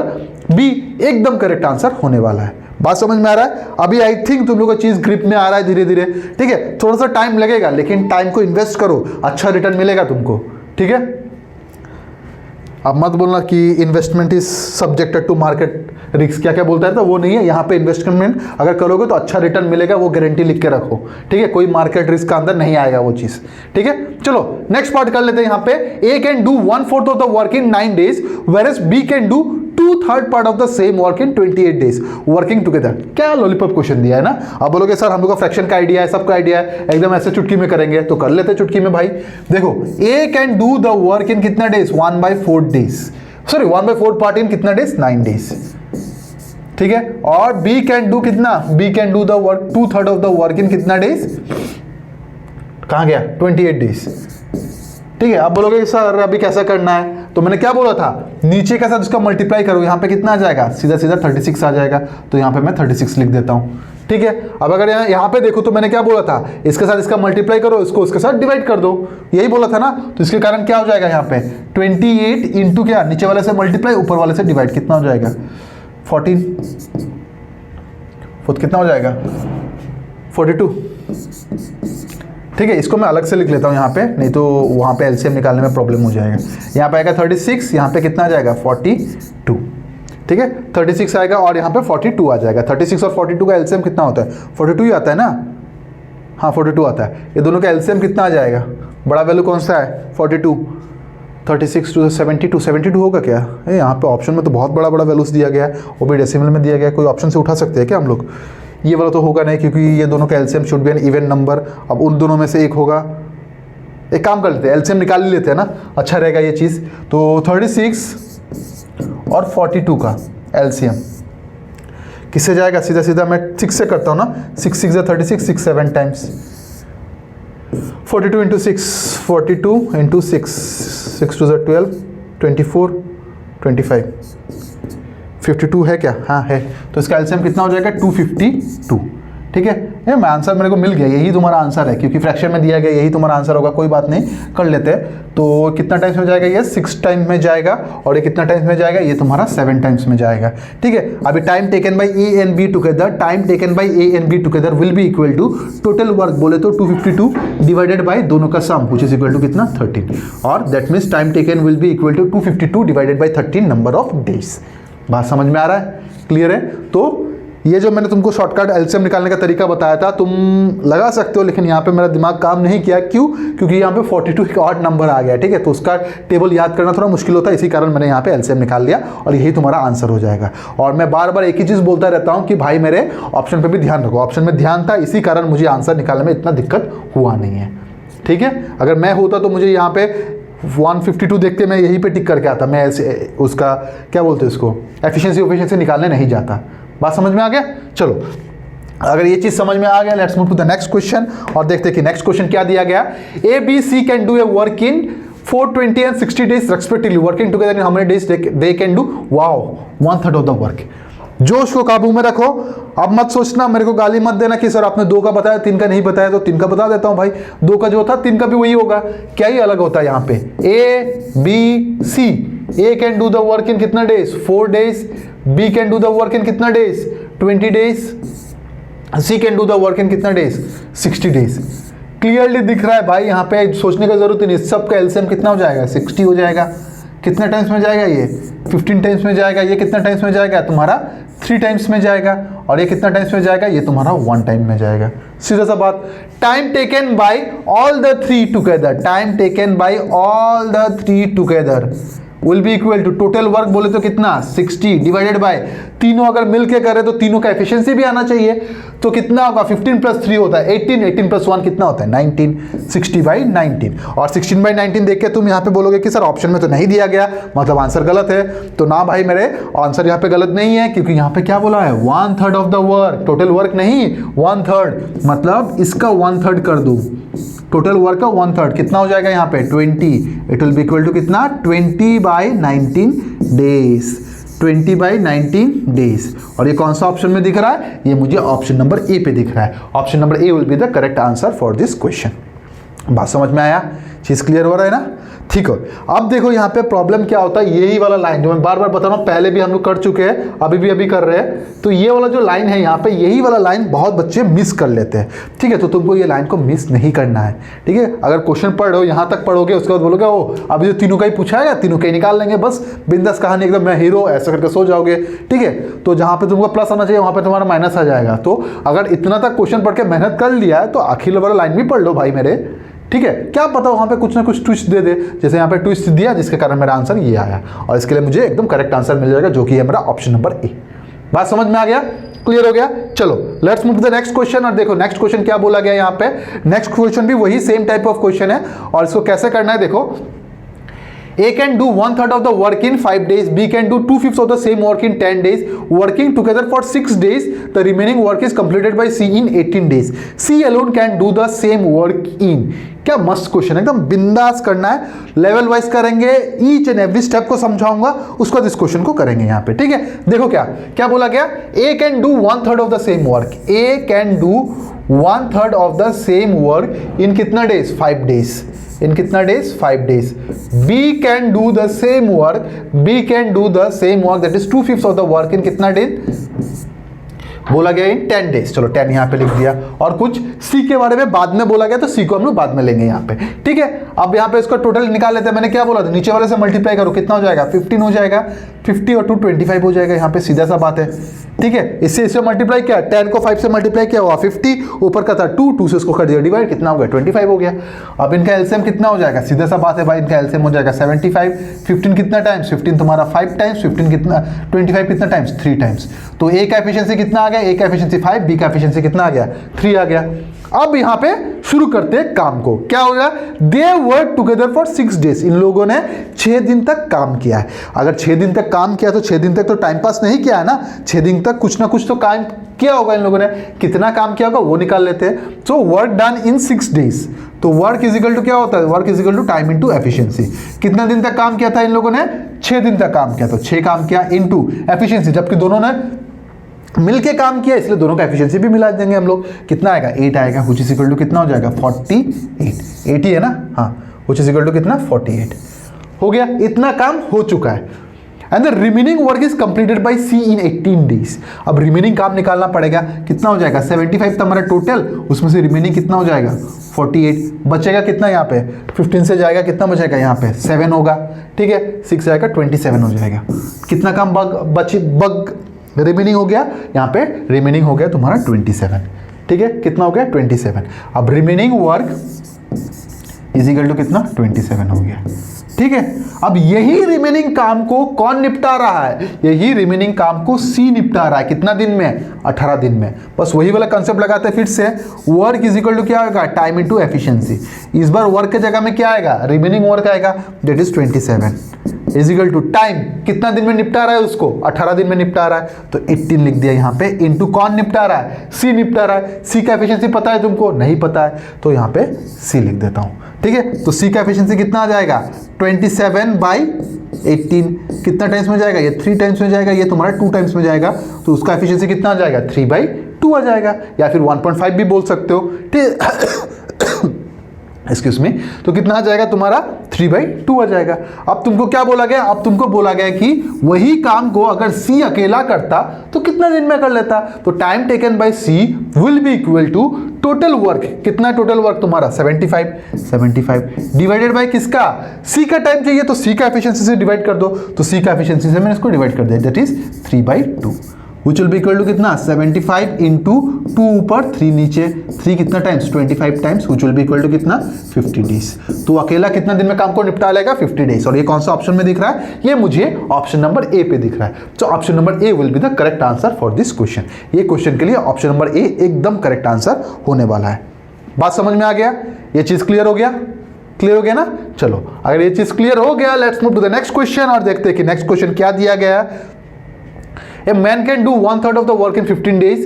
बी एकदम करेक्ट आंसर होने वाला है. बात समझ में आ रहा है. अभी आई थिंक तुम लोग को चीज ग्रिप में आ रहा है धीरे धीरे, ठीक है. थोड़ा सा टाइम लगेगा लेकिन टाइम को इन्वेस्ट करो, अच्छा रिटर्न मिलेगा तुमको, ठीक है. अब मत बोलना कि investment is subjected to market risk, क्या क्या बोलता है तो वो नहीं है. यहाँ पे इन्वेस्टमेंट अगर करोगे तो अच्छा रिटर्न मिलेगा, वो गारंटी लिख के रखो, ठीक है. कोई मार्केट रिस्क का अंदर नहीं आएगा वो चीज, ठीक है. चलो नेक्स्ट पार्ट कर लेते हैं. यहाँ पे A can do 1/4 of the work in 9 days whereas B can do 2/3 part of the same work in 28 days working together. क्या लॉलीपॉप क्वेश्चन दिया है ना. अब बोलोगे सर हम लोग का फ्रैक्शन का आइडिया है, सबका आइडिया है, एकदम ऐसे चुटकी में करेंगे. तो कर लेते चुटकी में भाई. देखो A can do the work in कितना days, 1/4 days, sorry 1/4 part in कितना डेज, 9 days, ठीक है. और बी कैन डू कितना, B can do the work 2/3 of the work in कितना डेज, कहां गया 28 days, ठीक है. अब बोलोगे सर अभी कैसा करना है, तो मैंने क्या बोला था, नीचे के साथ उसका मल्टीप्लाई करो. यहाँ पे कितना आ जाएगा, सीधा सीधा 36 आ जाएगा. तो यहाँ पे मैं 36 लिख देता हूँ, ठीक है. अब अगर यहाँ पे देखो तो मैंने क्या बोला था, इसके साथ इसका मल्टीप्लाई करो, इसको उसके साथ डिवाइड कर दो, यही बोला था ना. तो इसके कारण क्या हो जाएगा यहाँ पे 28 इंटू क्या, नीचे वाले से मल्टीप्लाई ऊपर वाले से डिवाइड, कितना हो जाएगा 14, कितना हो जाएगा 42, ठीक है. इसको मैं अलग से लिख लेता हूँ यहाँ पे, नहीं तो वहाँ पे एलसीएम निकालने में प्रॉब्लम हो जाएगा. यहाँ पे आएगा 36, यहाँ पे कितना आ जाएगा 42, ठीक है. 36 आएगा और यहाँ पे 42 आ जाएगा. 36 और 42 का एलसीएम कितना होता है, 42 ही आता है ना. हाँ 42 आता है. ये दोनों का एलसीएम कितना आ जाएगा, बड़ा वैल्यू कौन सा है 42, 36 टू 72 होगा क्या. यहाँ पे ऑप्शन में तो बहुत बड़ा बड़ा वैल्यूज दिया गया है, वो भी डेसिमल में दिया गया है. कोई ऑप्शन से उठा सकते हैं क्या हम लोग, ये वाला तो होगा नहीं क्योंकि ये दोनों का LCM should be an even number. अब उन दोनों में से एक होगा. एक काम कर लेते हैं, एलसीएम निकाल ही लेते हैं ना, अच्छा रहेगा ये चीज़. तो 36 और 42 का एलसीएम किससे जाएगा, सीधा सीधा मैं 6 से करता हूँ ना. 6 6 36, 6 7 टाइम्स 42 इंटू 6, 42 इंटू 6, 6 2 12, 24 25, 52 है क्या, हाँ है. तो इसका एलसीएम कितना हो जाएगा 252, ठीक है. ये मैं आंसर मेरे को मिल गया, यही तुम्हारा आंसर है क्योंकि फ्रैक्शन में दिया गया, यही तुम्हारा आंसर होगा. कोई बात नहीं, कर लेते हैं. तो कितना टाइम्स में जाएगा, ये 6 टाइम्स में जाएगा. और ये कितना टाइम्स में जाएगा, ये तुम्हारा 7 टाइम्स में जाएगा, ठीक है. अभी time taken by A and B together, time taken by A and B together will be equal to total work बोले तो 252 डिवाइडेड बाई दोनों का sum which is equal to कितना 13. और that means time taken will be equal to 252 divided by 13 number of days. बात समझ में आ रहा है, क्लियर है. तो ये जो मैंने तुमको शॉर्टकट एलसीएम निकालने का तरीका बताया था तुम लगा सकते हो, लेकिन यहाँ पे मेरा दिमाग काम नहीं किया. क्यों, क्योंकि यहाँ पे 42 एक ऑड नंबर आ गया, ठीक है. तो उसका टेबल याद करना थोड़ा मुश्किल होता है, इसी कारण मैंने यहाँ पे एलसीएम निकाल लिया और यही तुम्हारा आंसर हो जाएगा. और मैं बार बार एक ही चीज़ बोलता रहता हूँ कि भाई मेरे ऑप्शन पर भी ध्यान रखो. ऑप्शन में ध्यान था, इसी कारण मुझे आंसर निकालने में इतना दिक्कत हुआ नहीं है, ठीक है. अगर मैं होता तो मुझे यहाँ पे 152 देखते मैं यहीं पे टिक करके आता, मैं उसका क्या बोलते हैं उसको एफिशिएंसी निकालने नहीं जाता. बात समझ में आ गया. चलो अगर ये चीज समझ में आ गया, let's move to the next question और देखते हैं कि नेक्स्ट क्वेश्चन क्या दिया गया. A B C can do a work in 420 and 60 days respectively, working together in how many days they can do, wow 1/3 of the work. जोश को काबू में रखो। अब मत सोचना, मेरे को गाली मत देना कि सर आपने 2 का बताया 3 का नहीं बताया, तो 3 का बता देता हूं भाई। 2 का जो था 3 का भी वही होगा, क्या ही अलग होता है यहाँ पे। A B C, A can do the work in कितना days, 4 days. B can do the work in कितना days, 20 days. C can do the work in कितना डेज, 60 डेज। क्लियरली दिख रहा है भाई, यहाँ पे सोचने का जरूरत ही नहीं। सबका एलसीएम कितना हो जाएगा, 60 हो जाएगा। कितने टाइम्स में जाएगा ये, 15 टाइम्स में जाएगा। ये कितना टाइम्स में जाएगा तुम्हारा, 3 टाइम्स में जाएगा। और ये कितना टाइम्स में जाएगा, ये तुम्हारा 1 टाइम में जाएगा। सीधा सा बात। Time taken by all the 3 together, time taken by all the 3 together will be equal to, total work बोले तो कितना, 60 डिवाइडेड बाय, तीनों अगर मिलके करे तो तीनों का एफिशिएंसी भी आना चाहिए, तो कितना होगा, 15 + 3 होता है 18, 18 + 1 कितना होता है 19, 60/19। और 16/19 देख के तुम यहाँ पे बोलोगे कि सर ऑप्शन में तो नहीं दिया गया, मतलब आंसर गलत है। तो ना भाई मेरे, आंसर यहाँ पे गलत नहीं है, क्योंकि यहाँ पे क्या बोला है, 1/3 of the work, total work नहीं 1/3, मतलब इसका 1/3 कर दूं, टोटल वर्क का 1/3 कितना हो जाएगा यहाँ पे 20। It will be equal to कितना, 20/19 डेज, 20/19 डेज। और ये कौन सा ऑप्शन में दिख रहा है, ये मुझे ऑप्शन नंबर ए पे दिख रहा है। Option number A will be the correct answer for this question. बात समझ में आया, चीज क्लियर हो रहा है ना, ठीक है। अब देखो यहाँ पे प्रॉब्लम क्या होता है, यही वाला लाइन जो मैं बार बार बता रहा हूँ, पहले भी हम लोग कर चुके हैं, अभी कर रहे हैं। तो ये वाला जो लाइन है यहाँ पे, यही वाला लाइन बहुत बच्चे मिस कर लेते हैं, ठीक है। तो तुमको ये लाइन को मिस नहीं करना है, ठीक है। अगर क्वेश्चन पढ़ो, यहाँ तक पढ़ोगे, उसके बाद बोलोगे ओ अभी जो तीनों का ही पूछा है, तीनों का ही निकाल लेंगे, बस बिंदास कहानी, एकदम मैं हीरो ऐसा करके सो जाओगे, ठीक है। तो जहाँ पे तुमको प्लस आना चाहिए, वहाँ पे तुम्हारा माइनस आ जाएगा। तो अगर इतना तक क्वेश्चन पढ़ के मेहनत कर लिया है, तो आखिर वाला लाइन भी पढ़ लो भाई मेरे, ठीक है। क्या पता वहाँ पे कुछ ना कुछ ट्विस्ट दे दे, जैसे यहाँ पे ट्विस्ट दिया, जिसके कारण मेरा आंसर ये आया, और इसके लिए मुझे एकदम करेक्ट आंसर मिल जाएगा, जो कि है मेरा ऑप्शन नंबर ए। बात समझ में आ गया, क्लियर हो गया। चलो let's move to the next question. और देखो नेक्स्ट क्वेश्चन क्या बोला गया यहाँ पे, नेक्स्ट क्वेश्चन भी वही सेम टाइप ऑफ क्वेश्चन है, और इसको कैसे करना है देखो। A can do 1/3 of the work in 5 days. B can do 2/5 of the same work in 10 days. Working together for 6 days, the remaining work is completed by C in 18 days. C alone can do the same work in. क्या मस्त question है, एकदम बिंदास करना है, level wise करेंगे, each and every step को समझाऊंगा, उसके बाद इस क्वेश्चन को करेंगे यहाँ पे, ठीक है। देखो क्या क्या बोला गया, A can do 1/3 of the same work. A can do 1/3 of the same work in कितना डेज, 5 days. इन कितना days, 5 days. B can do the same work, B can do the same work, that is 2/5 of the work in कितना days बोला गया, इन 10 days. चलो 10 यहाँ पे लिख दिया। और कुछ C के बारे में बाद में बोला गया, तो C को हम लोग बाद में लेंगे यहाँ पे, ठीक है। अब यहाँ पे इसको टोटल निकाल लेते हैं। मैंने क्या बोला था, नीचे वाले से मल्टीप्लाई करो, कितना हो जाएगा, 15 हो जाएगा, 50 और 2 25 हो जाएगा, यहाँ पे सीधा सा बात है, ठीक है। इससे मल्टीप्लाई किया, 10 को 5 से मल्टीप्लाई किया हुआ 50, ऊपर का था 2 से उसको कर दिया डिवाइड, कितना हो गया 25 हो गया। अब इनका एलसीएम कितना हो जाएगा, सीधा सा बात है भाई, इनका एलसीएम हो जाएगा 75। 15 कितना टाइम्स, 15 तुम्हारा 5 टाइम्स, 15 कितना 25 कितना टाइम्स, 3 टाइम्स। तो ए का एफिशिएंसी कितना आ गया, ए का एफिशिएंसी 5, बी का एफिशिएंसी कितना आ गया, 3 आ गया। अब यहाँ पे शुरू करते हैं काम को। क्या होगा, दे वर्क टुगेदर फॉर 6 days. इन लोगों ने 6 दिन तक काम किया है। अगर 6 दिन तक काम किया तो 6 दिन तक तो टाइम पास नहीं किया है ना, 6 दिन तक कुछ ना कुछ तो काम किया होगा इन लोगों ने। कितना काम किया होगा वो निकाल लेते हैं। So work done in 6 days, तो वर्क इज इक्वल टू क्या होता है, work is equal to time into efficiency. कितना दिन तक काम किया था इन लोगों ने, 6 दिन तक काम किया, तो 6 काम किया इनटू एफिशिएंसी, जबकि दोनों ने मिलके काम किया, इसलिए दोनों का एफिशिएंसी भी मिला देंगे हम लोग। कितना आएगा, 8 आएगा, व्हिच इज इक्वल टू कितना हो जाएगा, 48। 80 है ना, हाँ, व्हिच इज इक्वल टू कितना, 48 हो गया। इतना काम हो चुका है। And the remaining work is completed by C in 18 days. अब रिमेनिंग काम निकालना पड़ेगा, कितना हो जाएगा, 75 था हमारा टोटल, उसमें से रिमेनिंग कितना हो जाएगा, 48। बचेगा कितना यहाँ पे, 15 से जाएगा, कितना बचेगा यहाँ पे, 7 होगा, ठीक है। 6 जाएगा, 27 हो जाएगा। कितना काम बग रिमेनिंग हो गया, यहाँ पे रिमेनिंग हो गया तुम्हारा 27, ठीक है। कितना हो गया, 27। अब remaining work is equal to कितना, 27 हो गया, ठीक है। अब यही रिमेनिंग काम को कौन निपटा रहा है, यही रिमेनिंग काम को सी निपटा रहा है। कितना दिन में, 18 दिन में। बस वही वाला कंसेप्ट लगाते हैं फिर से, वर्क इज इक्वल टू क्या होगा, टाइम इनटू एफिशिएंसी। इस बार वर्क के जगह में क्या आएगा, रिमेनिंग वर्क आएगा, that is 27 is equal to time, कितना दिन में निपटा रहा है उसको, 18 दिन में निपटा रहा है, तो 18 लिख दिया यहाँ पे, इनटू कौन निपटा रहा है, सी निपटा रहा है। सी का एफिशिएंसी पता है तुमको, नहीं पता है, तो यहाँ पे सी लिख देता हूँ, ठीक है। तो सी का एफिशिएंसी कितना आ जाएगा, 27/18, 18 कितना टाइम्स में जाएगा, ये 3 टाइम्स में जाएगा, ये तुम्हारा 2 टाइम्स में जाएगा, तो उसका एफिशिएंसी कितना आ जाएगा 3/2 आ जाएगा, या फिर 1.5 भी बोल सकते हो, ठीक एक्सक्यूज मी। तो कितना आ जाएगा तुम्हारा 3/2 आ जाएगा। अब तुमको क्या बोला गया, अब तुमको बोला गया कि वही काम को अगर सी अकेला करता तो कितना दिन में कर लेता, तो time taken by C will be equal to total work, कितना टोटल वर्क तुम्हारा 75 डिवाइडेड बाय किसका, सी का टाइम चाहिए तो सी का एफिशिएंसी से डिवाइड कर दो, तो सी का एफिशिएंसी से मैंने इसको डिवाइड कर दिया, that is 3/2 which will be equal to कितना 75 इंटू 2 ऊपर 3 नीचे, 3 कितना times 25 times, which will be equal to कितना 50 डेज। तो अकेला कितना दिन में काम को निपटा लेगा 50 डेज। और ये कौन सा ऑप्शन में दिख रहा है, ये मुझे ऑप्शन नंबर ए पे दिख रहा है। तो option number A will be the correct answer for this question. ये क्वेश्चन के लिए ऑप्शन नंबर ए एकदम करेक्ट आंसर होने वाला है। बात समझ में आ गया, ये चीज क्लियर हो गया, क्लियर हो गया ना। चलो अगर ये चीज क्लियर हो गया, let's move to the next question और देखते हैं कि नेक्स्ट क्वेश्चन क्या दिया गया है। A man can do 1/3 of the work in 15 days.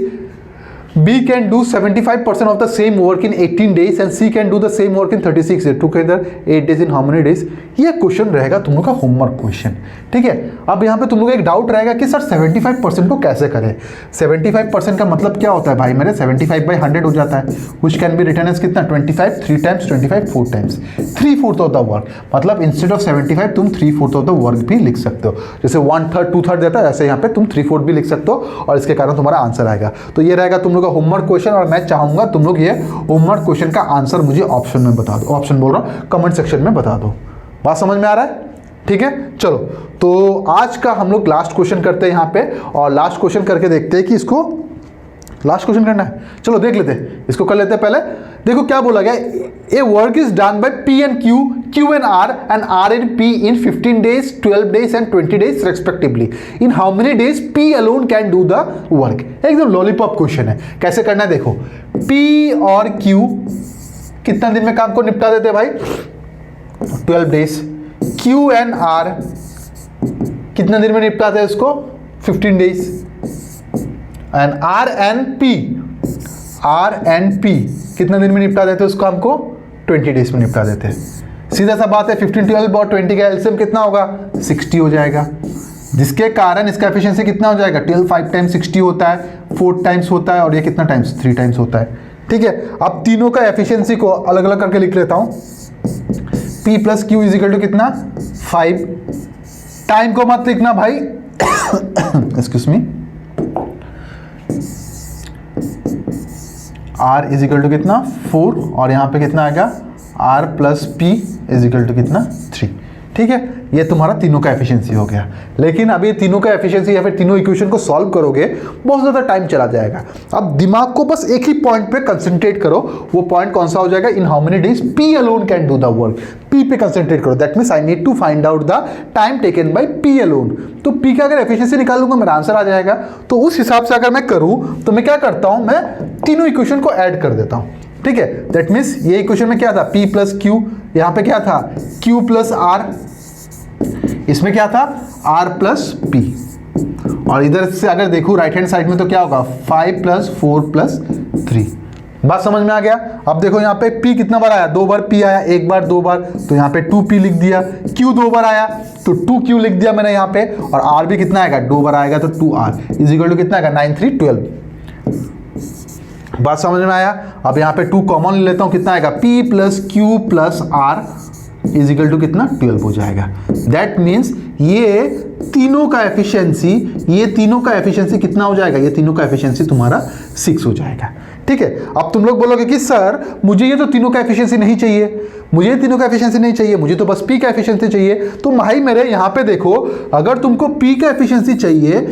B can do 75% of the same work in 18 days and C can do the same work in 36 days. Together 8 days in how many days? ये question रहेगा तुम लोग का homework question, ठीक है। अब यहाँ पे तुम लोग एक डाउट रहेगा कि सर 75% को कैसे करें। 75% का मतलब क्या होता है भाई मेरे, 75/100 हो जाता है, which can be written as कितना 25 3 times 25 4 times 3/4 of the work, मतलब इंस्टेड ऑफ 75 तुम 3/4 ऑफ द वर्क भी लिख सकते हो। जैसे 1/3 2/3 देता है, ऐसे यहाँ पे तुम 3/4 भी लिख सकते हो और इसके कारण तुम्हारा आंसर आएगा। तो ये रहेगा तुम लोग का होमवर्क क्वेश्चन और मैं चाहूंगा तुम लोग ये होमवर्क क्वेश्चन का आंसर मुझे ऑप्शन में बता दो, ऑप्शन बोल रहा हूँ कमेंट सेक्शन में बता दो। बात समझ में आ रहा है, ठीक है। चलो तो आज का हम लोग लास्ट क्वेश्चन करते हैं यहाँ पे, और लास्ट क्वेश्चन करके देखते हैं कि इसको लास्ट क्वेश्चन करना है। चलो देख लेते हैं, इसको कर लेते हैं पहले। देखो क्या बोला गया, a work is done by P and Q, Q and R and P in 15 days 12 days and 20 days respectively. In how many days P alone can do the work. एकदम लॉलीपॉप क्वेश्चन है, कैसे करना है देखो। P और Q कितना दिन में काम को निपटा देते हैं भाई 12 डेज। क्यू एंड आर कितना दिन में निपटाते हैं उसको 15 days. And R and P कितना दिन में निपटा देते हैं उस काम को 20 डेज में निपटा देते हैं। सीधा सा बात है, 15 12 और 20 का एलसीएम कितना होगा 60 हो जाएगा, जिसके कारण इसका एफिशिएंसी कितना हो जाएगा 12 5 टाइम्स 60 होता है, 4 टाइम्स होता है और ये कितना टाइम्स 3 टाइम्स होता है, ठीक है। अब तीनों का एफिशिएंसी को अलग अलग करके लिख लेता हूं। P plus Q is equal to कितना 5, टाइम को मत लिखना भाई excuse me. R is equal to कितना 4 और यहाँ पे कितना आएगा R plus P is equal to कितना 3, ठीक है। ये तुम्हारा तीनों का एफिशिएंसी हो गया। लेकिन अभी तीनों का एफिशिएंसी या फिर तीनों इक्वेशन को सॉल्व करोगे बहुत ज़्यादा टाइम चला जाएगा। अब दिमाग को बस एक ही पॉइंट पे कंसंट्रेट करो, वो पॉइंट कौन सा हो जाएगा, in how many days P alone can do the work. P पे कंसंट्रेट करो, that means I need to find out the time taken by P alone. तो पी का अगर एफिशिएंसी निकालूंगा मेरा आंसर आ जाएगा। तो उस हिसाब से अगर मैं करूँ तो मैं क्या करता हूँ, मैं तीनों इक्वेशन को ऐड कर देता हूँ, ठीक है। दैट मीन्स ये इक्वेशन में क्या था P प्लस क्यू, यहाँ पे क्या था Q प्लस R, इसमें क्या था R प्लस P, और इधर से अगर देखूं राइट हैंड साइड में तो क्या होगा 5 प्लस 4 प्लस 3। बात समझ में आ गया। अब देखो यहाँ पे P कितना बार आया, 2 बार P आया, 1 बार 2 बार, तो यहाँ पे 2P लिख दिया। Q 2 बार आया तो 2Q लिख दिया मैंने यहाँ पे, और R भी कितना आएगा 2 बार आएगा तो 2R इज इक्वल टू कितना आएगा 9 3 12। बात समझ में आया। अब यहाँ पे 2 कॉमन ले लेता हूँ, कितना आएगा P plus Q plus R is equal to कितना 12 हो जाएगा। दैट मीन्स ये तीनों का एफिशिएंसी कितना हो जाएगा, ये तीनों का एफिशिएंसी तुम्हारा 6 हो जाएगा, ठीक है। अब तुम लोग बोलोगे कि सर मुझे ये तो तीनों का एफिशिएंसी नहीं चाहिए, मुझे तो बस P का एफिशिएंसी चाहिए। तो भाई मेरे यहाँ पे देखो, अगर तुमको P का एफिशिएंसी चाहिए,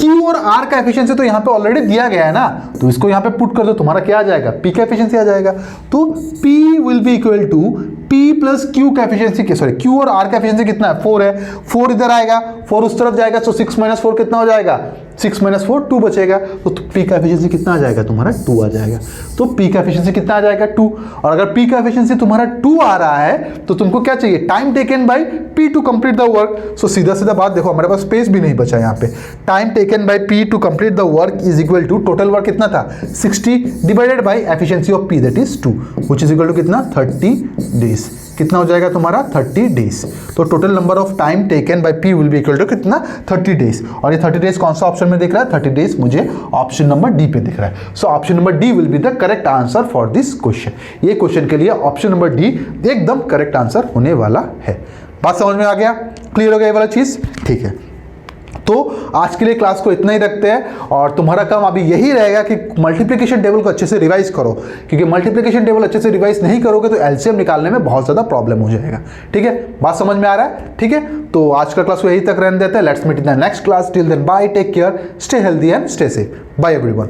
Q और R का एफिशिएंसी तो यहाँ पे ऑलरेडी दिया गया है ना, तो इसको यहाँ पे पुट कर दो, तुम्हारा क्या आ जाएगा P का एफिशिएंसी आ जाएगा। तो P will be equal to P plus Q का एफिशिएंसी, Q और R का एफिशिएंसी कितना है 4 है, 4 इधर आएगा, 4 उस तरफ जाएगा, तो 6 माइनस 4 कितना हो जाएगा 6 माइनस 4 2 बचेगा। तो P का एफिशिएंसी कितना आ जाएगा तुम्हारा 2 आ जाएगा। तो P का एफिशिएंसी कितना आ जाएगा 2, और अगर P का एफिशिएंसी तुम्हारा 2 आ रहा है तो तुमको क्या चाहिए, time taken by P to complete the work. So सीधा सीधा बात देखो, हमारे पास स्पेस भी नहीं बचा यहाँ पे। Time taken by P to complete the work is equal to total work कितना था 60 divided by efficiency of P that is 2 which is equal to कितना 30 डेज। कितना हो जाएगा तुम्हारा 30 डेज। तो total number of time taken by P will be equal to कितना 30 days. और ये 30 डेज कौन सा ऑप्शन में दिख रहा है? 30 डेज मुझे ऑप्शन नंबर डी पे दिख रहा है। So option number D will be the correct answer for this question. ये क्वेश्चन के लिए ऑप्शन नंबर डी एकदम करेक्ट आंसर होने वाला है। बात समझ में आ गया? क्लियर हो गया ये वाला चीज? ठीक है, तो आज के लिए क्लास को इतना ही रखते हैं और तुम्हारा काम अभी यही रहेगा कि मल्टीप्लिकेशन टेबल को अच्छे से रिवाइज करो, क्योंकि मल्टीप्लिकेशन टेबल अच्छे से रिवाइज नहीं करोगे तो एलसीएम निकालने में बहुत ज़्यादा प्रॉब्लम हो जाएगा। ठीक है, बात समझ में आ रहा है? ठीक है, तो आज का क्लास को यही तक रहने देते हैं। Let's meet in the next class. Till then bye, take care, stay healthy and stay safe. Bye everyone.